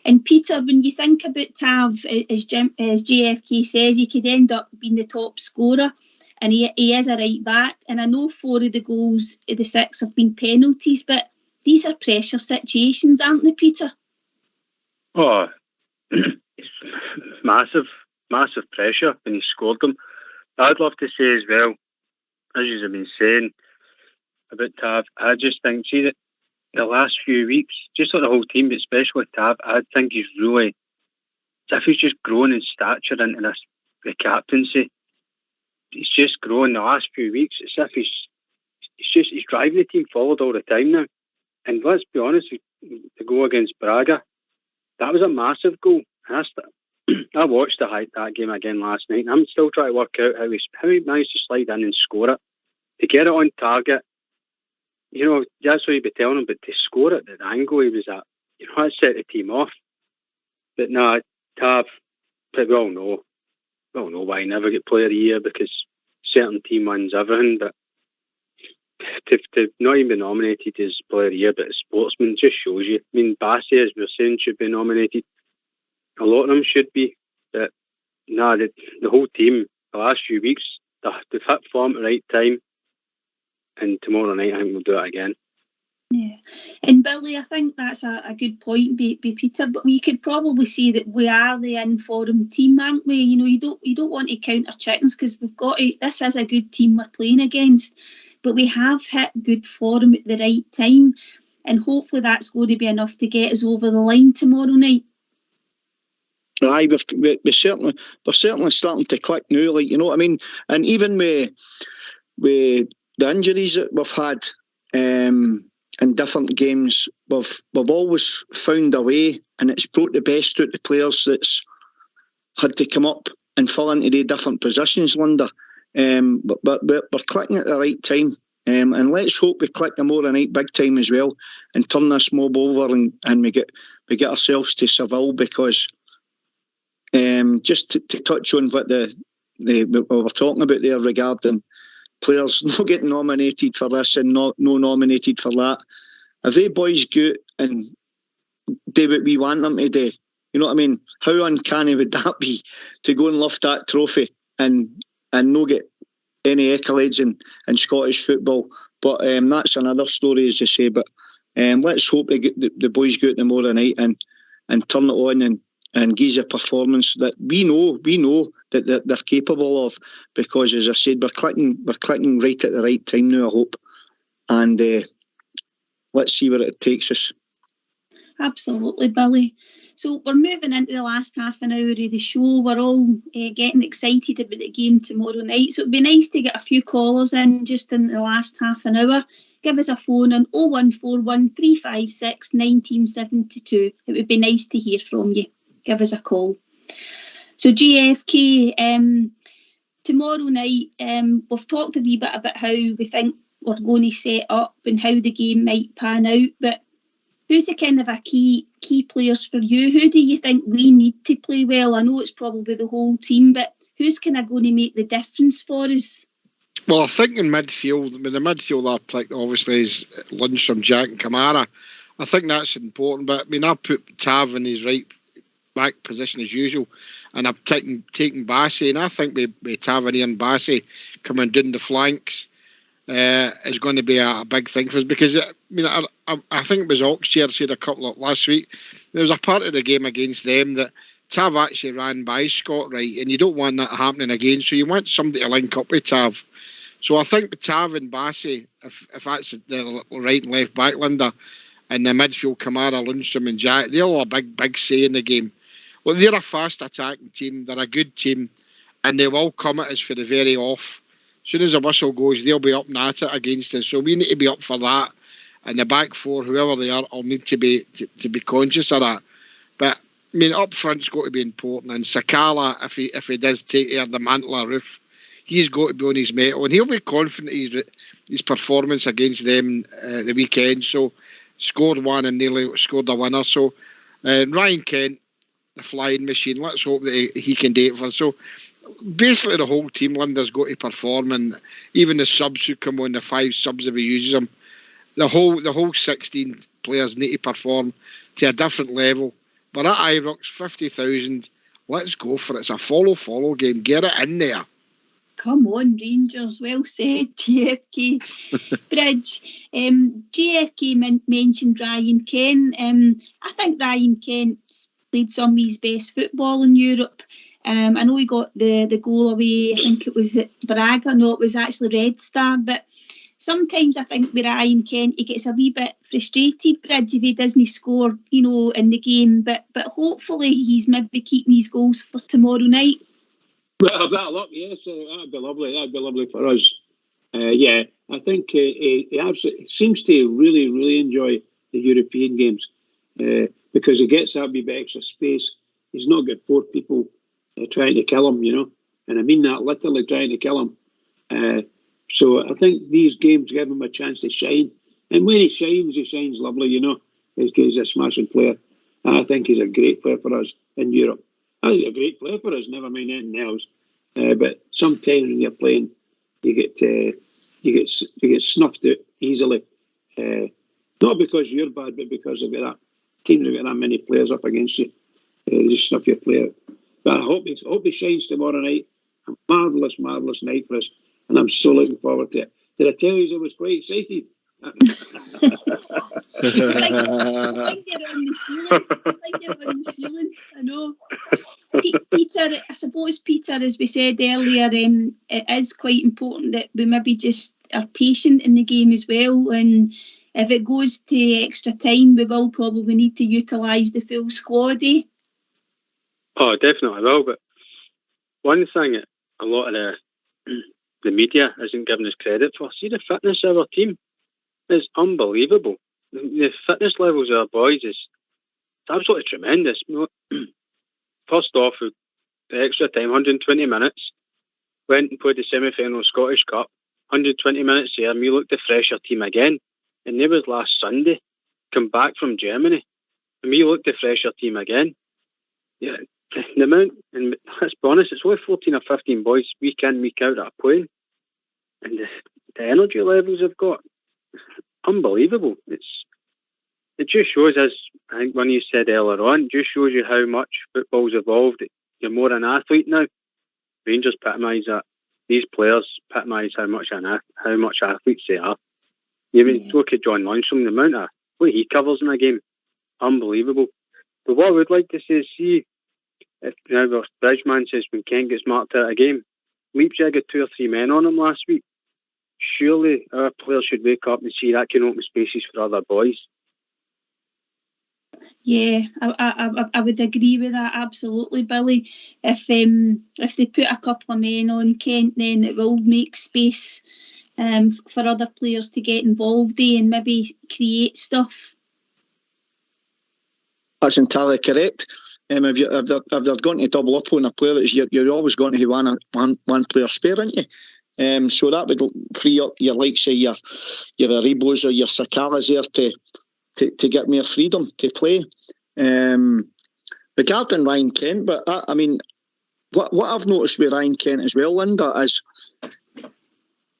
And Peter, when you think about Tav, as JFK says, he could end up being the top scorer, and he is a right back. And I know 4 of the goals of the 6 have been penalties, but these are pressure situations, aren't they, Peter? Oh, it's massive pressure when he scored them. I'd love to say as well, as you've been saying about Tav, I just think, see that the last few weeks, just like the whole team, but especially Tav, I think he's really, as if he's just grown in stature into the captaincy. He's just grown the last few weeks. It's as if he's driving the team forward all the time now. And let's be honest, the goal against Braga, that was a massive goal. I watched that game again last night, and I'm still trying to work out how he managed to slide in and score it. To get it on target, that's what you'd be telling him, but to score it at the angle he was at, that set the team off. But no, Tav, we all know why he never get Player of the Year, because certain team wins everything, but to not even be nominated as Player of the Year, but as sportsman, just shows you. I mean, Bassey, as we were saying, should be nominated. A lot of them should be, but the whole team, the last few weeks, they've hit form at the right time, and tomorrow night I think we'll do it again. Yeah, and Billy, I think that's a good point by Peter, but we could probably say that we are the in-form team, aren't we? You don't want to count our chickens, because this is a good team we're playing against, but we have hit good form at the right time, and hopefully that's going to be enough to get us over the line tomorrow night. Aye, we're certainly starting to click now, like, you know what I mean? And even with the injuries that we've had in different games, we've always found a way, and it's brought the best out of the players that's had to come up and fall into the different positions, Linda. But we're clicking at the right time. And let's hope we click tomorrow night big time as well and turn this mob over and we get ourselves to Seville, because just to touch on what we were talking about there regarding players not getting nominated for this and no nominated for that. If they boys go and do what we want them to do, you know what I mean? How uncanny would that be to go and lift that trophy and not get any accolades in Scottish football? But that's another story, as I say. But let's hope the boys go out tomorrow night and turn it on and give a performance that we know that they're capable of, because, as I said, we're clicking right at the right time now, I hope. And let's see where it takes us. Absolutely, Billy. So we're moving into the last half an hour of the show. We're all getting excited about the game tomorrow night. So it'd be nice to get a few callers in just in the last half an hour. Give us a phone on 0141 356 1972. It would be nice to hear from you. Give us a call. So GFK, tomorrow night, we've talked a wee bit about how we think we're going to set up and how the game might pan out, but who's the kind of a key players for you? Who do you think we need to play well? I know it's probably the whole team, but who's kind of going to make the difference for us? Well, I think in midfield, the midfield I've picked obviously is Lundstram, Jack and Kamara. I think that's important, but I mean, I put Tav in his right back position as usual, and I've taken Bassey, and I think with Tavernier and Bassey coming down the flanks is going to be a big thing for us, because I mean, I think it was Oxshare said a couple of last week, there was a part of the game against them that Tav actually ran by Scott, right, and you don't want that happening again, so you want somebody to link up with Tav. So I think with Tav and Bassey, if that's the right and left back, Linda, and the midfield Kamara, Lundstram and Jack, they're all a big say in the game. Well, they're a fast attacking team, they're a good team, and they will come at us for the very off. As soon as the whistle goes, they'll be up and at it against us. So we need to be up for that. And the back four, whoever they are, will need to be conscious of that. But I mean, up front's got to be important. And Sakala, if he does take the mantle of Roof, he's got to be on his mettle, and he'll be confident his performance against them the weekend. So scored one and nearly scored a winner. So Ryan Kent, the flying machine, let's hope that he can do it for us. So basically the whole team, Linda's got to perform, and even the subs who come on, the 5 subs if he uses them, the whole 16 players need to perform to a different level. But at Ibrox, 50,000, let's go for it. It's a follow game. Get it in there. Come on, Rangers. Well said, GFK. Bridge, GFK mentioned Ryan Kent. I think Ryan Kent's played some of his best football in Europe. I know he got the goal away, I think it was at Braga. No, it was actually Red Star. But sometimes I think with Ryan Kent, he gets a wee bit frustrated, Bridge, if he doesn't score, in the game. But hopefully he's maybe keeping his goals for tomorrow night. Well, that luck, yes, that'd be lovely. That'd be lovely for us. Yeah, I think he absolutely seems to really enjoy the European games because he gets that wee bit extra space. He's not got 4 people trying to kill him, and I mean that literally trying to kill him. So I think these games give him a chance to shine, and when he shines lovely. He's a smashing player, and I think he's a great player for us in Europe. I think he's a great player for us, never mind anything else. But sometimes when you're playing, you get snuffed out easily. Not because you're bad, but because of that teams have got that many players up against you. They just snuff your player. But I hope he shines tomorrow night. A marvellous night for us, and I'm so looking forward to it. Did I tell you I was quite excited? I think you're on the ceiling. I know. Peter, I suppose, Peter, as we said earlier, it is quite important that we maybe just are patient in the game as well. And if it goes to extra time, we will probably need to utilise the full squad. Oh, definitely will. But one thing that a lot of the media isn't giving us credit for, see the fitness of our team is unbelievable. The fitness levels of our boys is absolutely tremendous. First off, the extra time, 120 minutes. went and played the semi-final Scottish Cup, 120 minutes there, and we looked the fresher team again. And they was last Sunday, come back from Germany, and we looked the fresher team again. Yeah, the amount, and let's be honest, it's only 14 or 15 boys week in, week out that are playing. And the energy levels they've got, unbelievable. It just shows, as I think when you said earlier on, it just shows you how much football's evolved. You're more an athlete now. Rangers epitomise that. These players epitomise how much athletes they are. You even look at John Lundstrom, the amount of what he covers in a game, unbelievable. But what I would like to say is, see, if now Bridgman says when Kent gets marked out of a game, Leipzig had 2 or 3 men on him last week. Surely our players should wake up and see that can open spaces for other boys. Yeah, I would agree with that, absolutely, Billy. If they put a couple of men on Kent, then it will make space for other players to get involved in and maybe create stuff. That's entirely correct. If they're going to double up on a player, you're always going to have one player spare, aren't you? So that would free up your likes of your Aribos or your Sakalas there to get more freedom to play. Regarding Ryan Kent, but I mean, what I've noticed with Ryan Kent as well, Linda, is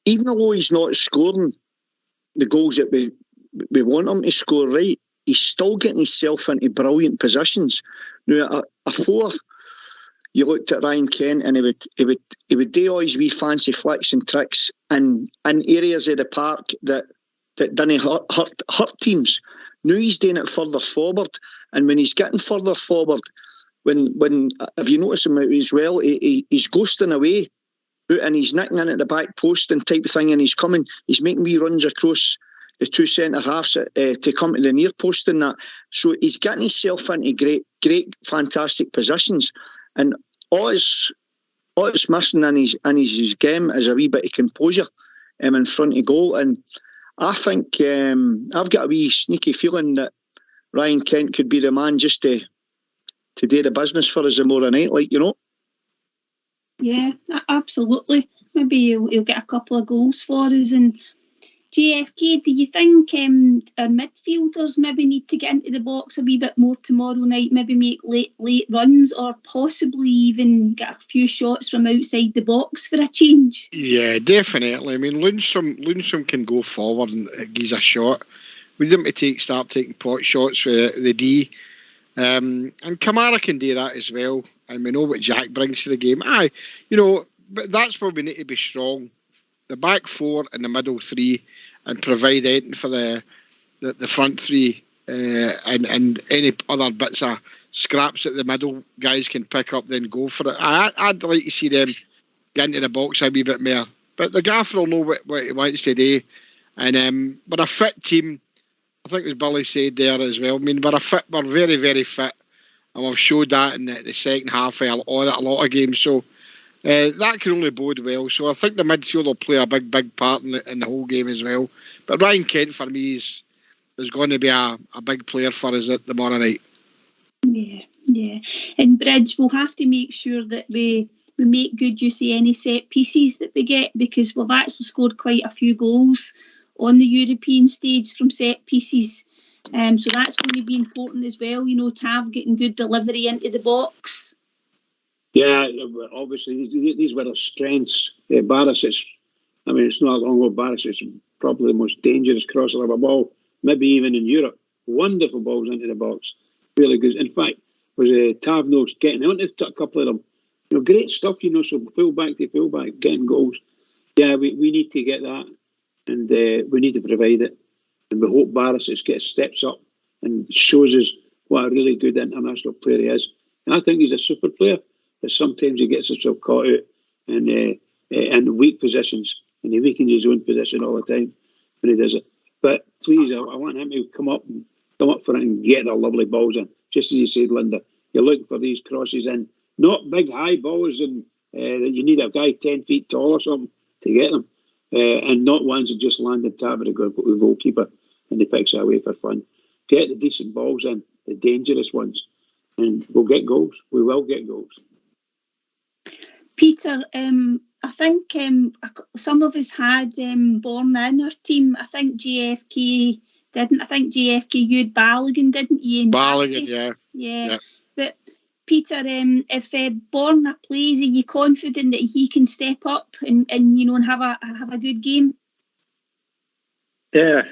even though he's not scoring the goals that we want him to score, right, he's still getting himself into brilliant positions. Now, before you looked at Ryan Kent and he would do all his wee fancy flicks and tricks in areas of the park that didn't hurt teams. Now he's doing it further forward, and when he's getting further forward, when if you notice him as well, he's ghosting away, and he's nicking in at the back post and type of thing, and he's making wee runs across the 2 centre halves to come to the near post and that. So he's getting himself into great, fantastic positions, and all it's missing in his game is a wee bit of composure in front of goal. And I think I've got a wee sneaky feeling that Ryan Kent could be the man just to do the business for us tomorrow night, like, you know. Yeah, absolutely. Maybe he'll get a couple of goals for us. And JFK, do you think our midfielders maybe need to get into the box a wee bit more tomorrow night, maybe make late runs, or possibly even get a few shots from outside the box for a change? Yeah, definitely. I mean, Lundstrom can go forward and gives a shot. We need him to start taking pot shots for the D. And Kamara can do that as well. And we know what Jack brings to the game. But that's where we need to be strong. The back 4 and the middle 3, and provide anything for the front 3, and any other bits of scraps that the middle guys can pick up, then go for it. I'd like to see them get into the box a wee bit more. But the gaffer will know what he wants to do. And we're a fit team. I think as Billy said there as well. I mean, we're very, very fit. And we've showed that in the second half of a lot of games. So that can only bode well. So I think the midfield will play a big part in the whole game as well. But Ryan Kent, for me, is going to be a big player for us at tomorrow night. Yeah. And Bridge, we'll have to make sure that we make good use of any set pieces that we get, because we've actually scored quite a few goals on the European stage from set pieces. So that's going to be important as well, to have getting good delivery into the box. Yeah, obviously these were our strengths. Barisic, I mean, it's not long ago. Barisic is probably the most dangerous crosser of a ball, maybe even in Europe. Wonderful balls into the box, really good. In fact, was Tavnos getting onto a couple of them. Great stuff. So fullback to fullback, getting goals. Yeah, we need to get that, and we need to provide it. And we hope Barisic steps up and shows us what a really good international player he is. And I think he's a super player. But sometimes he gets himself caught out in weak positions, and he weakens his own position all the time when he does it. But please, I want him to come up for it and get the lovely balls in. Just as you said, Linda, you're looking for these crosses in, not big high balls and that you need a guy 10 feet tall or something to get them, and not ones that just land on top of the goalkeeper and he picks it away for fun. Get the decent balls in, the dangerous ones, and we'll get goals. We will get goals. Peter, I think some of us had Born in our team. I think JFK didn't. I think JFK you'd Balogun, didn't you? Balogun, yeah. But Peter, if Borna plays, are you confident that he can step up and and have a good game? Yeah,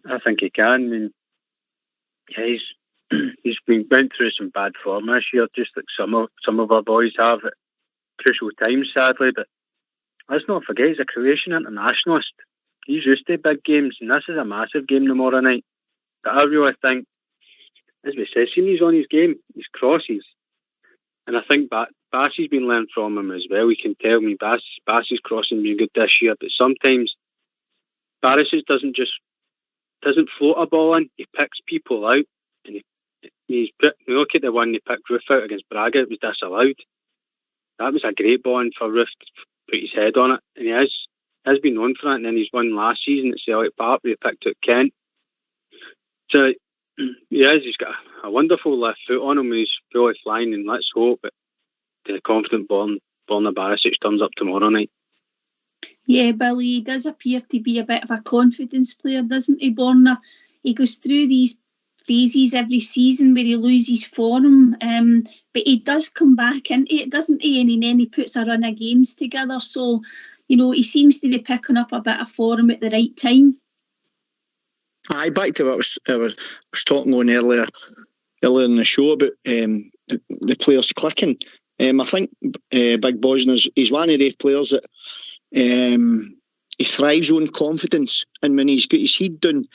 I think he can. I mean, yeah, he's went through some bad form this year, just like some of our boys have at crucial times, sadly. But let's not forget, he's a Croatian internationalist. He's used to big games, and this is a massive game tomorrow night. But I really think, as we said, he's on his game, his crosses. And I think Bassey's been learned from him as well. We can tell me Bassey's crossing been good this year, but sometimes Barisic doesn't float a ball in. He picks people out, and look at the one he picked Roof out against Braga. It was disallowed. That was a great ball in for Roof to put his head on it, and he has been known for that. And then he's won last season at Celtic Park where he picked out Kent. So he's got a wonderful left foot on him when he's fully flying, and let's hope that the confident Borna Barisic turns up tomorrow night. Yeah, Billy, he does appear to be a bit of a confidence player, doesn't he, Borna? He goes through these phases every season where he loses form, but he does come back into it, doesn't he? And then he puts a run of games together. So, he seems to be picking up a bit of form at the right time. Aye, back to what I was talking on earlier in the show about the players clicking. I think Big Bosna is one of those players that he thrives on confidence, and when he's got his head down,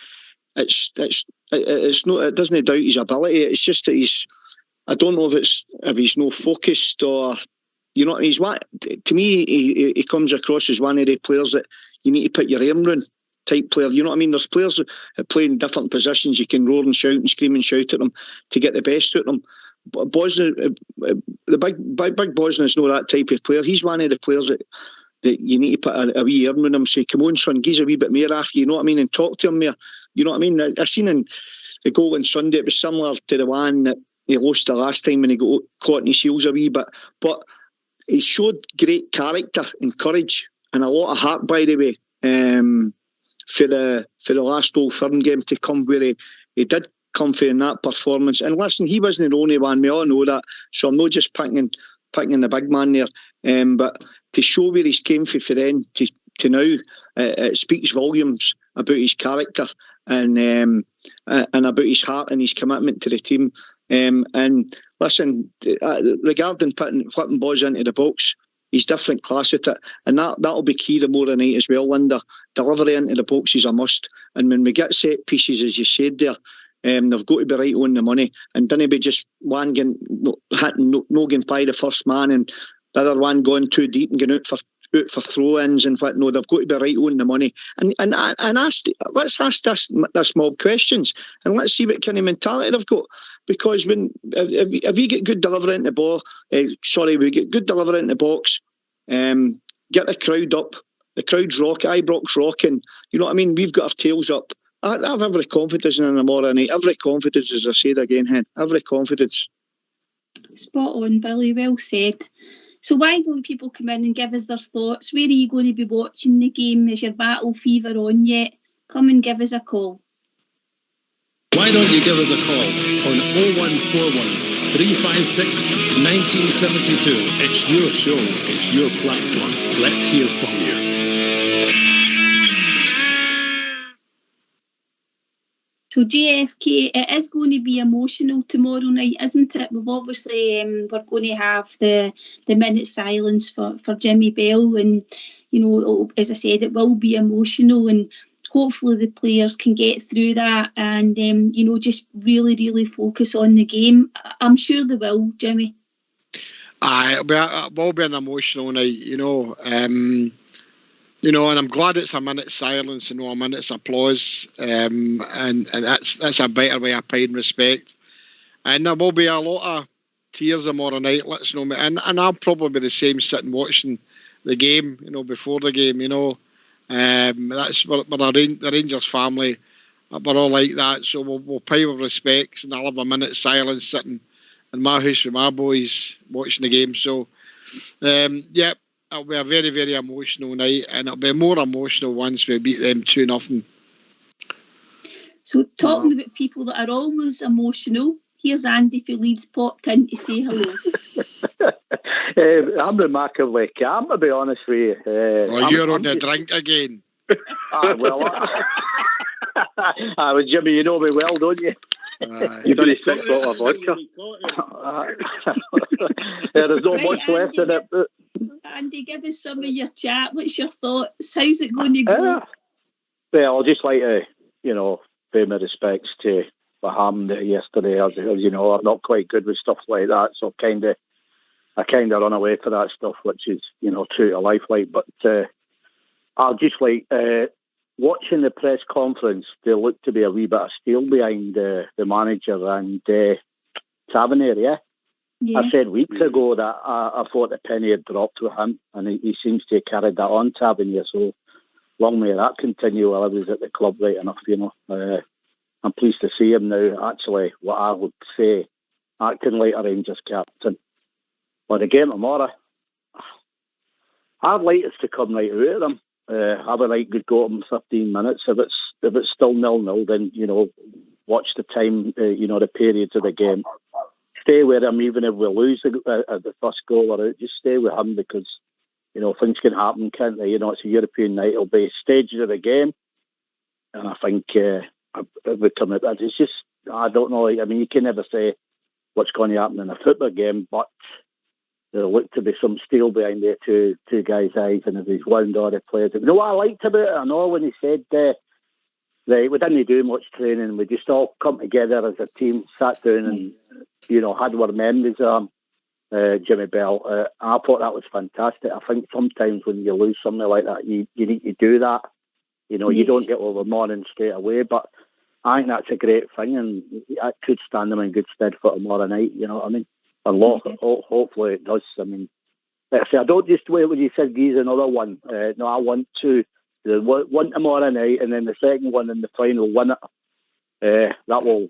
it doesn't doubt his ability. It's just that I don't know if he's no focused or he's what to me he comes across as one of the players that you need to put your arm round type player. You know what I mean? There's players that play in different positions. You can roar and shout and scream and shout at them to get the best out of them. Bosna, the big Bosna is not that type of player. He's one of the players that you need to put a wee arm on him, say, come on son, give us a wee bit more after, you know what I mean, and talk to him more. You know what I mean? I seen in the goal on Sunday, it was similar to the one that he lost the last time when he got caught in his heels a wee bit, but he showed great character and courage and a lot of heart, by the way, for the last Old Firm game to come where he did come for in that performance. And listen, he wasn't the only one, we all know that, so I'm not just picking the big man there, but to show where he's came for then to now, it speaks volumes about his character and about his heart and his commitment to the team. And listen, regarding flipping balls into the box, he's different class at it, and that'll be key tomorrow night as well, Linda. Delivery into the box is a must, and when we get set pieces, as you said there, they've got to be right on the money, and don't be just one getting by the first man and the other one going too deep and going out for throw-ins and what. No, they've got to be right on the money, and let's ask this mob questions, and let's see what kind of mentality they've got, because if you get good delivery into the ball, we get good delivery in the box, get the crowd up, the crowd's rocking, Ibrox rocking, you know what I mean, we've got our tails up. I have every confidence in them tomorrow night, every confidence, as I said again, Hen, every confidence. Spot on, Billy, well said. So why don't people come in and give us their thoughts? Where are you going to be watching the game? Is your battle fever on yet? Come and give us a call. Why don't you give us a call on 0141 356 1972. It's your show, it's your platform. Let's hear from you. So JFK, it is going to be emotional tomorrow night, isn't it? We've obviously we're going to have the minute silence for Jimmy Bell, and as I said, it will be emotional, and hopefully the players can get through that and just really focus on the game. I'm sure they will, Jimmy. It will be an emotional night, and I'm glad it's a minute's silence and not a minute's applause, and that's a better way of paying respect. And there will be a lot of tears tomorrow night, let's know, and I'll probably be the same sitting watching the game, before the game, that's the Rangers family, we're all like that, so we'll pay with respects, and I'll have a minute's silence sitting in my house with my boys watching the game. So it'll be a very, very emotional night, and it'll be more emotional once we beat them 2-0. So, talking about people that are always emotional, here's Andy for Leeds popped in to say hello. I'm remarkably calm, to be honest with you. You're on the drink again. Well, Jimmy, you know me well, don't you? You've only 6 bottles of vodka. There's not much left in it. But... Andy, give us some of your chat. What's your thoughts? How's it going to go? Well, I'd just like to, pay my respects to what happened yesterday. As you know, I'm not quite good with stuff like that, so I kind of run away for that stuff, which is, true to life. But I'll just like watching the press conference. There looked to be a wee bit of steel behind the manager and Tavernier. Yeah. I said weeks ago that I thought the penny had dropped with him, and he seems to have carried that on, Tavernier. So long may that continue while I was at the club, right enough. I'm pleased to see him now. Actually, what I would say, acting like a Rangers captain. But the game tomorrow, I'd like us to come right out of them. Have a right good go at them 15 minutes. If it's still 0-0, then watch the time. The periods of the game. Stay with him, even if we lose the first goal or out. Just stay with him because things can happen, can't they? It's a European night. It'll be stages of the game, and I think we come out. It's just I don't know. I mean, you can never say what's going to happen in a football game, but there looked to be some steel behind there two guys' eyes, and if he's wound all the players. You know what I liked about it? I know when he said we didn't do much training. We just all come together as a team, sat down, and had our memories on. Jimmy Bell. I thought that was fantastic. I think sometimes when you lose something like that, you need to do that. You don't get over morning straight away, but I think that's a great thing, and that could stand them in good stead for tomorrow night. You know what I mean? And hopefully it does. I mean, like I say, I don't just wait when you said he's another one. No, I want to. One tomorrow night, and then the second one in the final win it. That will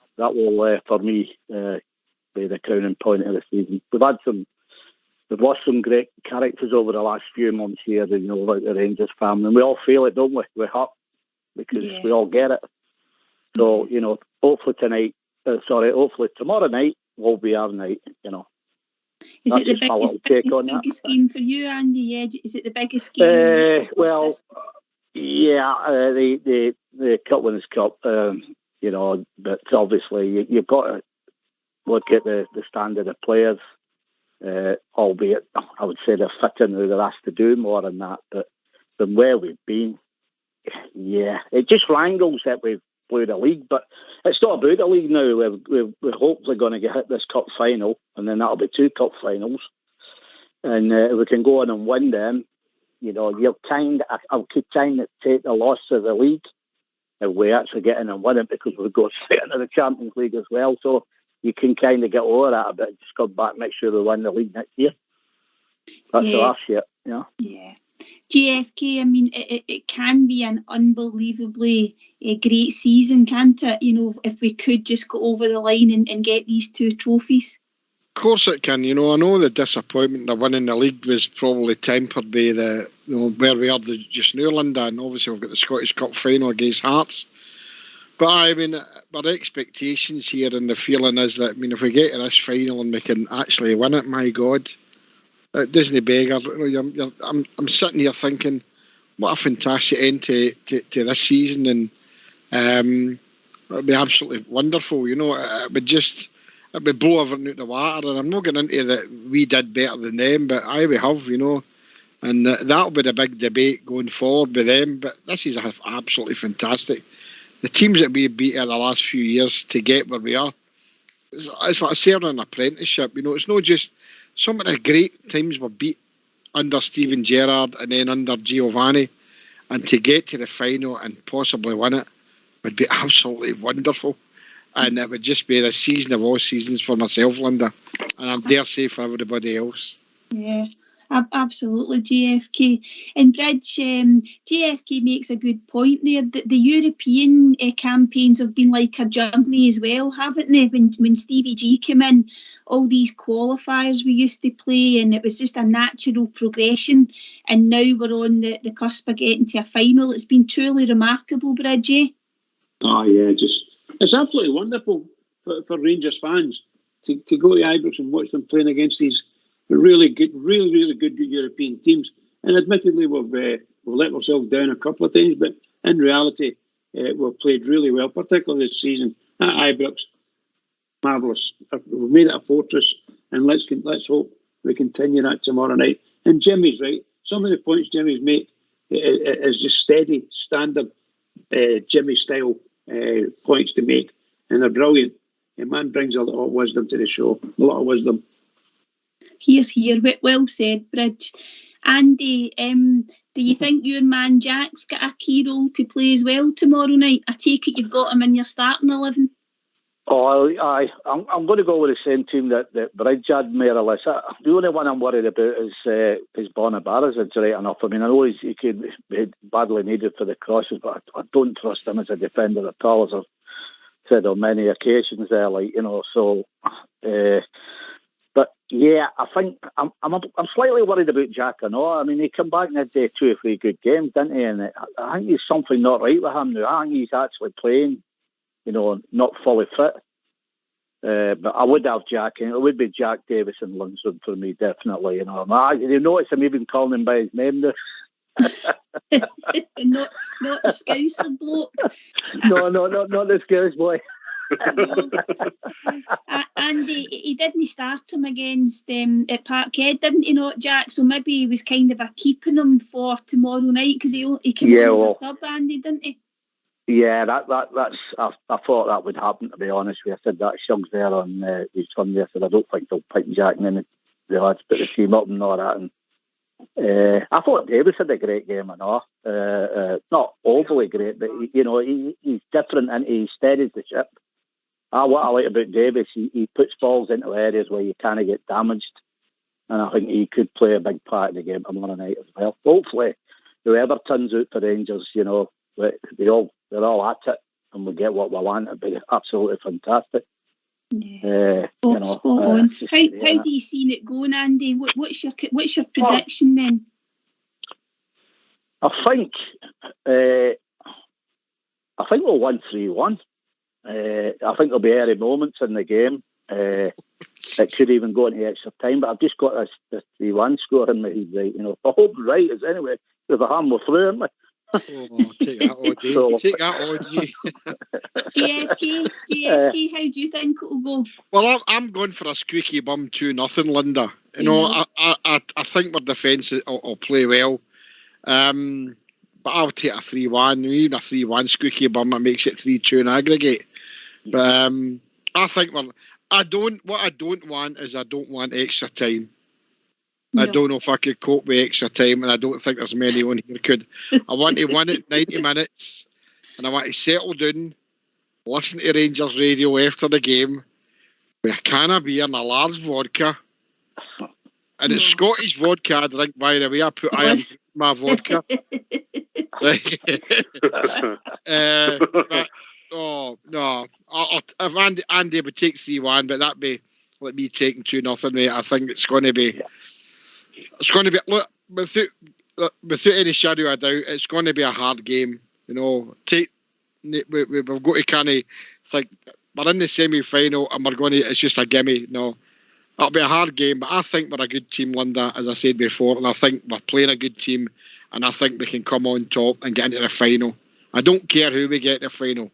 for me be the crowning point of the season. We've lost some great characters over the last few months here, about the Rangers family, and we all feel it, don't we? We're hurt because we all get it. So hopefully tomorrow night will be our night. Is it the biggest game for you, Andy? Yeah, is it the biggest game? The Cup Winners' Cup. But obviously you've got to look at the standard of players. Albeit, I would say they're fitting who they're asked to do more than that. But from where we've been, it just wrangles that we've played a league. But it's not about the league now. We're hopefully going to hit this cup final, and then that'll be 2 cup finals. And if we can go on and win them, I could kind of take the loss of the league if we actually get in and win it, because we'll go straight into the Champions League as well. So you can kind of get over that a bit. Just come back, make sure we win the league next year. That's the last year, Yeah. GFK, I mean, it can be an unbelievably great season, can't it? If we could just go over the line and get these 2 trophies. Of course it can. I know the disappointment of winning the league was probably tempered by the where we are just now, Linda, and obviously we've got the Scottish Cup final against Hearts. But I mean, our expectations here and the feeling is that, if we get to this final and we can actually win it, my God, it doesn't beg. I'm sitting here thinking, what a fantastic end to this season, and it'd be absolutely wonderful. It would blow everything out the water. And I'm not getting into that we did better than them, but we have, and that'll be the big debate going forward with them. But this is absolutely fantastic. The teams that we beat in the last few years to get where we are, it's like serving an apprenticeship. It's not just some of the great teams were beat under Steven Gerrard and then under Giovanni, and to get to the final and possibly win it would be absolutely wonderful. And it would just be the season of all seasons for myself, Linda, and I dare say for everybody else. Yeah. Absolutely, JFK. And Bridge, JFK makes a good point there. The European campaigns have been like a journey as well, haven't they? When Stevie G came in, all these qualifiers we used to play, and it was just a natural progression. And now we're on the cusp of getting to a final. It's been truly remarkable, Bridge. Oh yeah, it's absolutely wonderful for Rangers fans to go to Ibrox and watch them playing against these really good European teams. And admittedly, we've let ourselves down a couple of times, but in reality, we've played really well, particularly this season at Ibrox. Marvellous. We've made it a fortress, and let's hope we continue that tomorrow night. And Jimmy's right. Some of the points Jimmy's made is just steady, standard Jimmy style points to make, and they're brilliant. The man brings a lot of wisdom to the show, a lot of wisdom. Here. Well said, Bridge. Andy, do you think your man Jack's got a key role to play as well tomorrow night? I take it you've got him in your starting 11. Oh, I'm going to go with the same team that Bridge had, more or less. The only one I'm worried about is Bonabara's injury enough. I mean, I know he could be badly needed for the crosses, but I don't trust him as a defender at all, as I've said on many occasions there, so... But yeah, I think I'm slightly worried about Jack. I know. I mean, he came back and had 2 or 3 good games, didn't he? And I think there's something not right with him now. I think he's actually playing, not fully fit. But I would have Jack, and it would be Jack Davis and Lundstrom for me, definitely. You notice I'm even calling him by his name now. not the Scouser bloke. No, not the Scouse boy. And he didn't start him against at Parkhead, didn't he not, Jack? So maybe he was kind of keeping him for tomorrow night, because he came on as a sub, Andy, didn't he? Yeah, that's. I thought that would happen, to be honest with you. I said that Shug's there on his Sunday. I said I don't think they'll pick Jack, and then the lads put the team up and all that. And I thought Davis had a great game and all. Not overly great, but he's different and he steadies the ship. What I like about Davis, he puts balls into areas where you kind of get damaged, and I think he could play a big part in the game tomorrow night as well. Hopefully, whoever turns out for Rangers, they're all at it, and we get what we want. It'd be absolutely fantastic. Yeah. Spot on. How do you see it going, Andy? What's your prediction then? I think we'll win 3-1. I think there'll be early moments in the game. It could even go into extra time, but I've just got this 3-1 score in my head, right? I hope right is anyway. If I am, we're through, aren't we? Take that all day. Take that all day. JFK, how do you think it'll go? Well, I'm going for a squeaky bum 2-0, Linda. I think our defence will play well. But I'll take a 3-1. Even a 3-1 squeaky bum, that makes it 3-2 in aggregate. But I think what I don't want is I don't want extra time. No. I don't know if I could cope with extra time, and I don't think there's many on here could. I want to win it 90 minutes, and I want to settle down, listen to Rangers radio after the game with a can of beer and a large vodka. And it's Scottish vodka I drink, by the way. I put iron in my vodka. But no, if Andy would take 3-1, but that'd be like me taking 2-0, mate. I think it's going to be. It's going to be, look, without any shadow of doubt, it's going to be a hard game. We've got to kind of think we're in the semi-final and it's just a gimme. No, it'll be a hard game, but I think we're a good team, Linda, as I said before, and I think we're playing a good team, and I think we can come on top and get into the final. I don't care who we get in the final,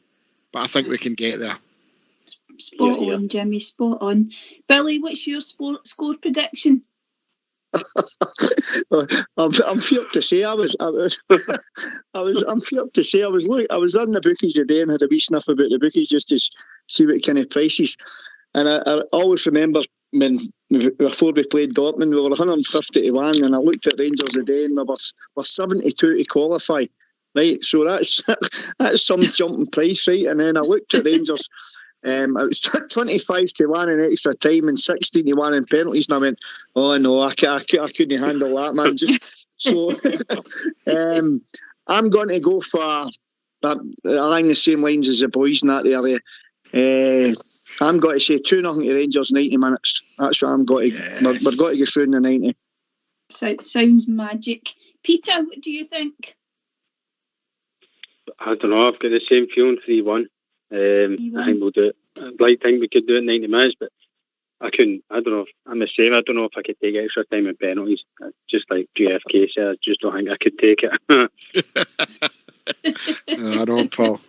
but I think we can get there. Spot on, Jimmy, spot on. Billy, what's your score prediction? I'm feared to say I was in the bookies today and had a wee sniff about the bookies just to see what kind of prices. And I always remember before we played Dortmund, we were 150 to 1, and I looked at Rangers today and we were 72 to qualify. Right, so that's some jumping price, right? And then I looked at Rangers It was 25-1 in extra time and 16-1 in penalties, and I went, oh no, I couldn't handle that, man. I'm going to go for along the same lines as the boys in that area. I'm going to say 2-0 to Rangers, 90 minutes. That's what I'm going to. Yes. We're going to get through in the 90. Sounds magic. Peter, what do you think? I don't know. I've got the same feeling. 3-1. I think we'll do it. I'd like to think we could do it 90 minutes, but I couldn't. I don't know. I'm the same. I don't know if I could take extra time in penalties. Just like GFK said, I just don't think I could take it. I don't, Paul.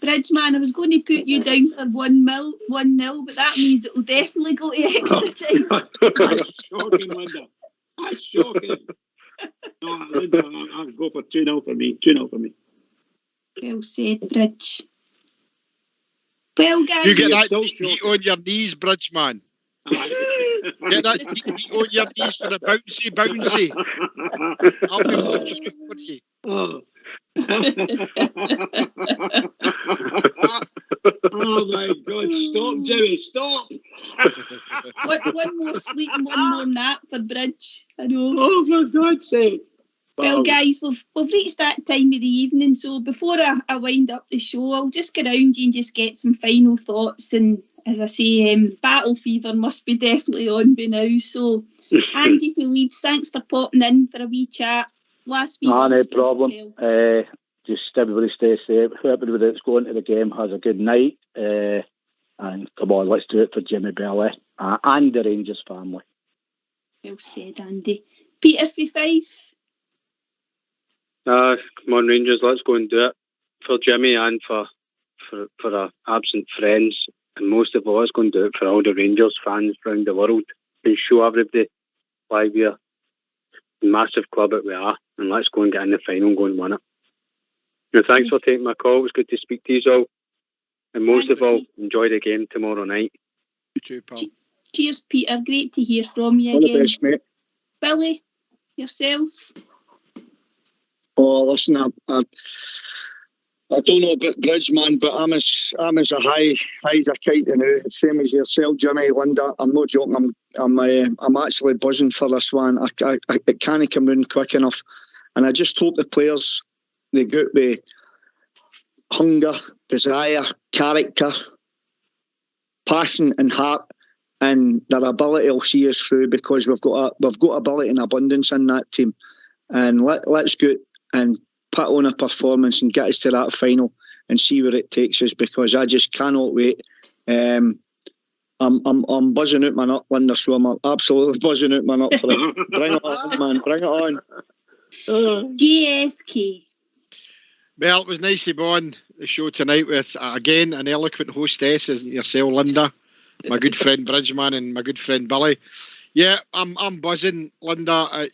Bridgeman, I was going to put you down for 1-0, but that means it will definitely go to extra time. That's shocking, Linda. That's shocking. No, Linda, I'll go for 2-0 for me. 2-0 for me. Well said, Bridge. Well, guys, you get that knee on your knees, Bridgeman. Get that knee on your knees for the bouncy. I'll be watching it for you. Oh. Oh my God! Stop, Jimmy! Stop! One more sleep and one more nap for Bridge. I know. Oh, for God's sake! Well, guys, we've reached that time of the evening, so before I wind up the show, I'll just get around you and just get some final thoughts. And as I say, Battle Fever must be definitely on by now. So, Andy for Leeds, thanks for popping in for a wee chat last week. No problem. Just everybody stay safe. Everybody that's going to the game has a good night. And come on, let's do it for Jimmy Bell and the Rangers family. Well said, Andy. Peter for Fife. Come on, Rangers, let's go and do it for Jimmy and for our absent friends, and most of all, let's go and do it for all the Rangers fans around the world and show everybody why we're a massive club that we are, and let's go and get in the final and go and win it. And thanks for taking my call. It was good to speak to you all, and most of all, enjoy the game tomorrow night. You too, pal. Cheers, Peter. Great to hear from you all again. The best, mate. Billy, yourself. Oh, listen, I don't know about Bridgeman, but I'm as a high as a kite now, same as yourself, Jimmy, Linda. I'm not joking. I'm actually buzzing for this one. It can't come round quick enough, and I just hope the players they go out with hunger, desire, character, passion, and heart, and their ability will see us through, because we've got ability in abundance in that team, and let's go and put on a performance and get us to that final and see where it takes us, because I just cannot wait. I'm buzzing out my nut, Linda, so I'm absolutely buzzing out my nut for it. Bring it on, man, bring it on. GFK. Well, it was nice to be on the show tonight with, again, an eloquent hostess, isn't yourself, Linda, my good friend Bridgeman and my good friend Billy. Yeah, I'm buzzing, Linda.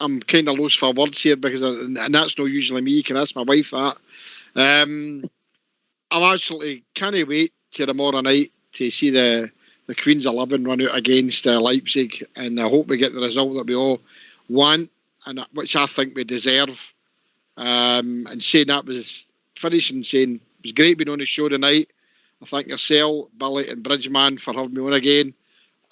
I'm kind of lost for words here, because and that's not usually me. You can ask my wife that. I'm absolutely can't wait till tomorrow night to see the Queen's 11 run out against Leipzig, and I hope we get the result that we all want, and which I think we deserve. And saying that, was finishing saying it was great being on the show tonight. I thank yourself, Billy and Bridgeman, for having me on again,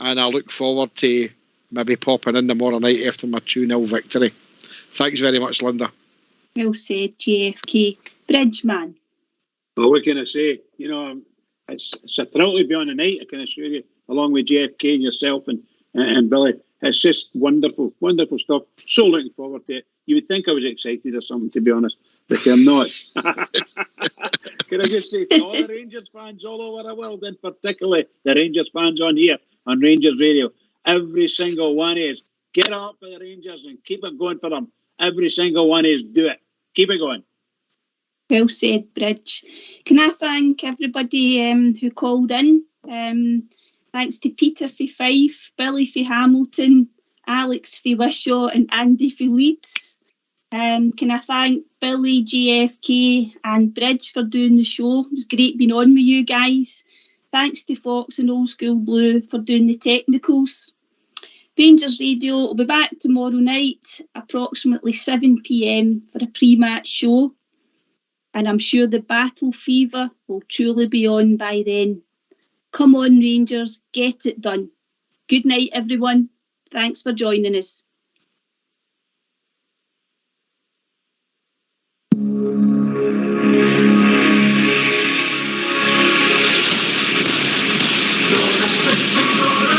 and I look forward to maybe popping in tomorrow night after my 2-0 victory. Thanks very much, Linda. Well said, JFK. Bridgeman. Well, what can I say? You know, it's a thrill to be on the night, I can assure you, along with JFK and yourself and Billy. It's just wonderful, wonderful stuff. So looking forward to it. You would think I was excited or something, to be honest, but I'm not. Can I just say to all the Rangers fans all over the world, and particularly the Rangers fans on here, on Rangers Radio, every single one is get up for the Rangers and keep it going for them. Every single one is do it. Keep it going. Well said, Bridge. Can I thank everybody who called in? Thanks to Peter for Fife, Billy for Hamilton, Alex for Wishaw and Andy for Leeds. Can I thank Billy, GFK and Bridge for doing the show. It was great being on with you guys. Thanks to Fox and Old School Blue for doing the technicals. Rangers Radio will be back tomorrow night, approximately 7 p.m, for a pre-match show. and I'm sure the battle fever will truly be on by then. Come on, Rangers, get it done. Good night, everyone. Thanks for joining us. Gonna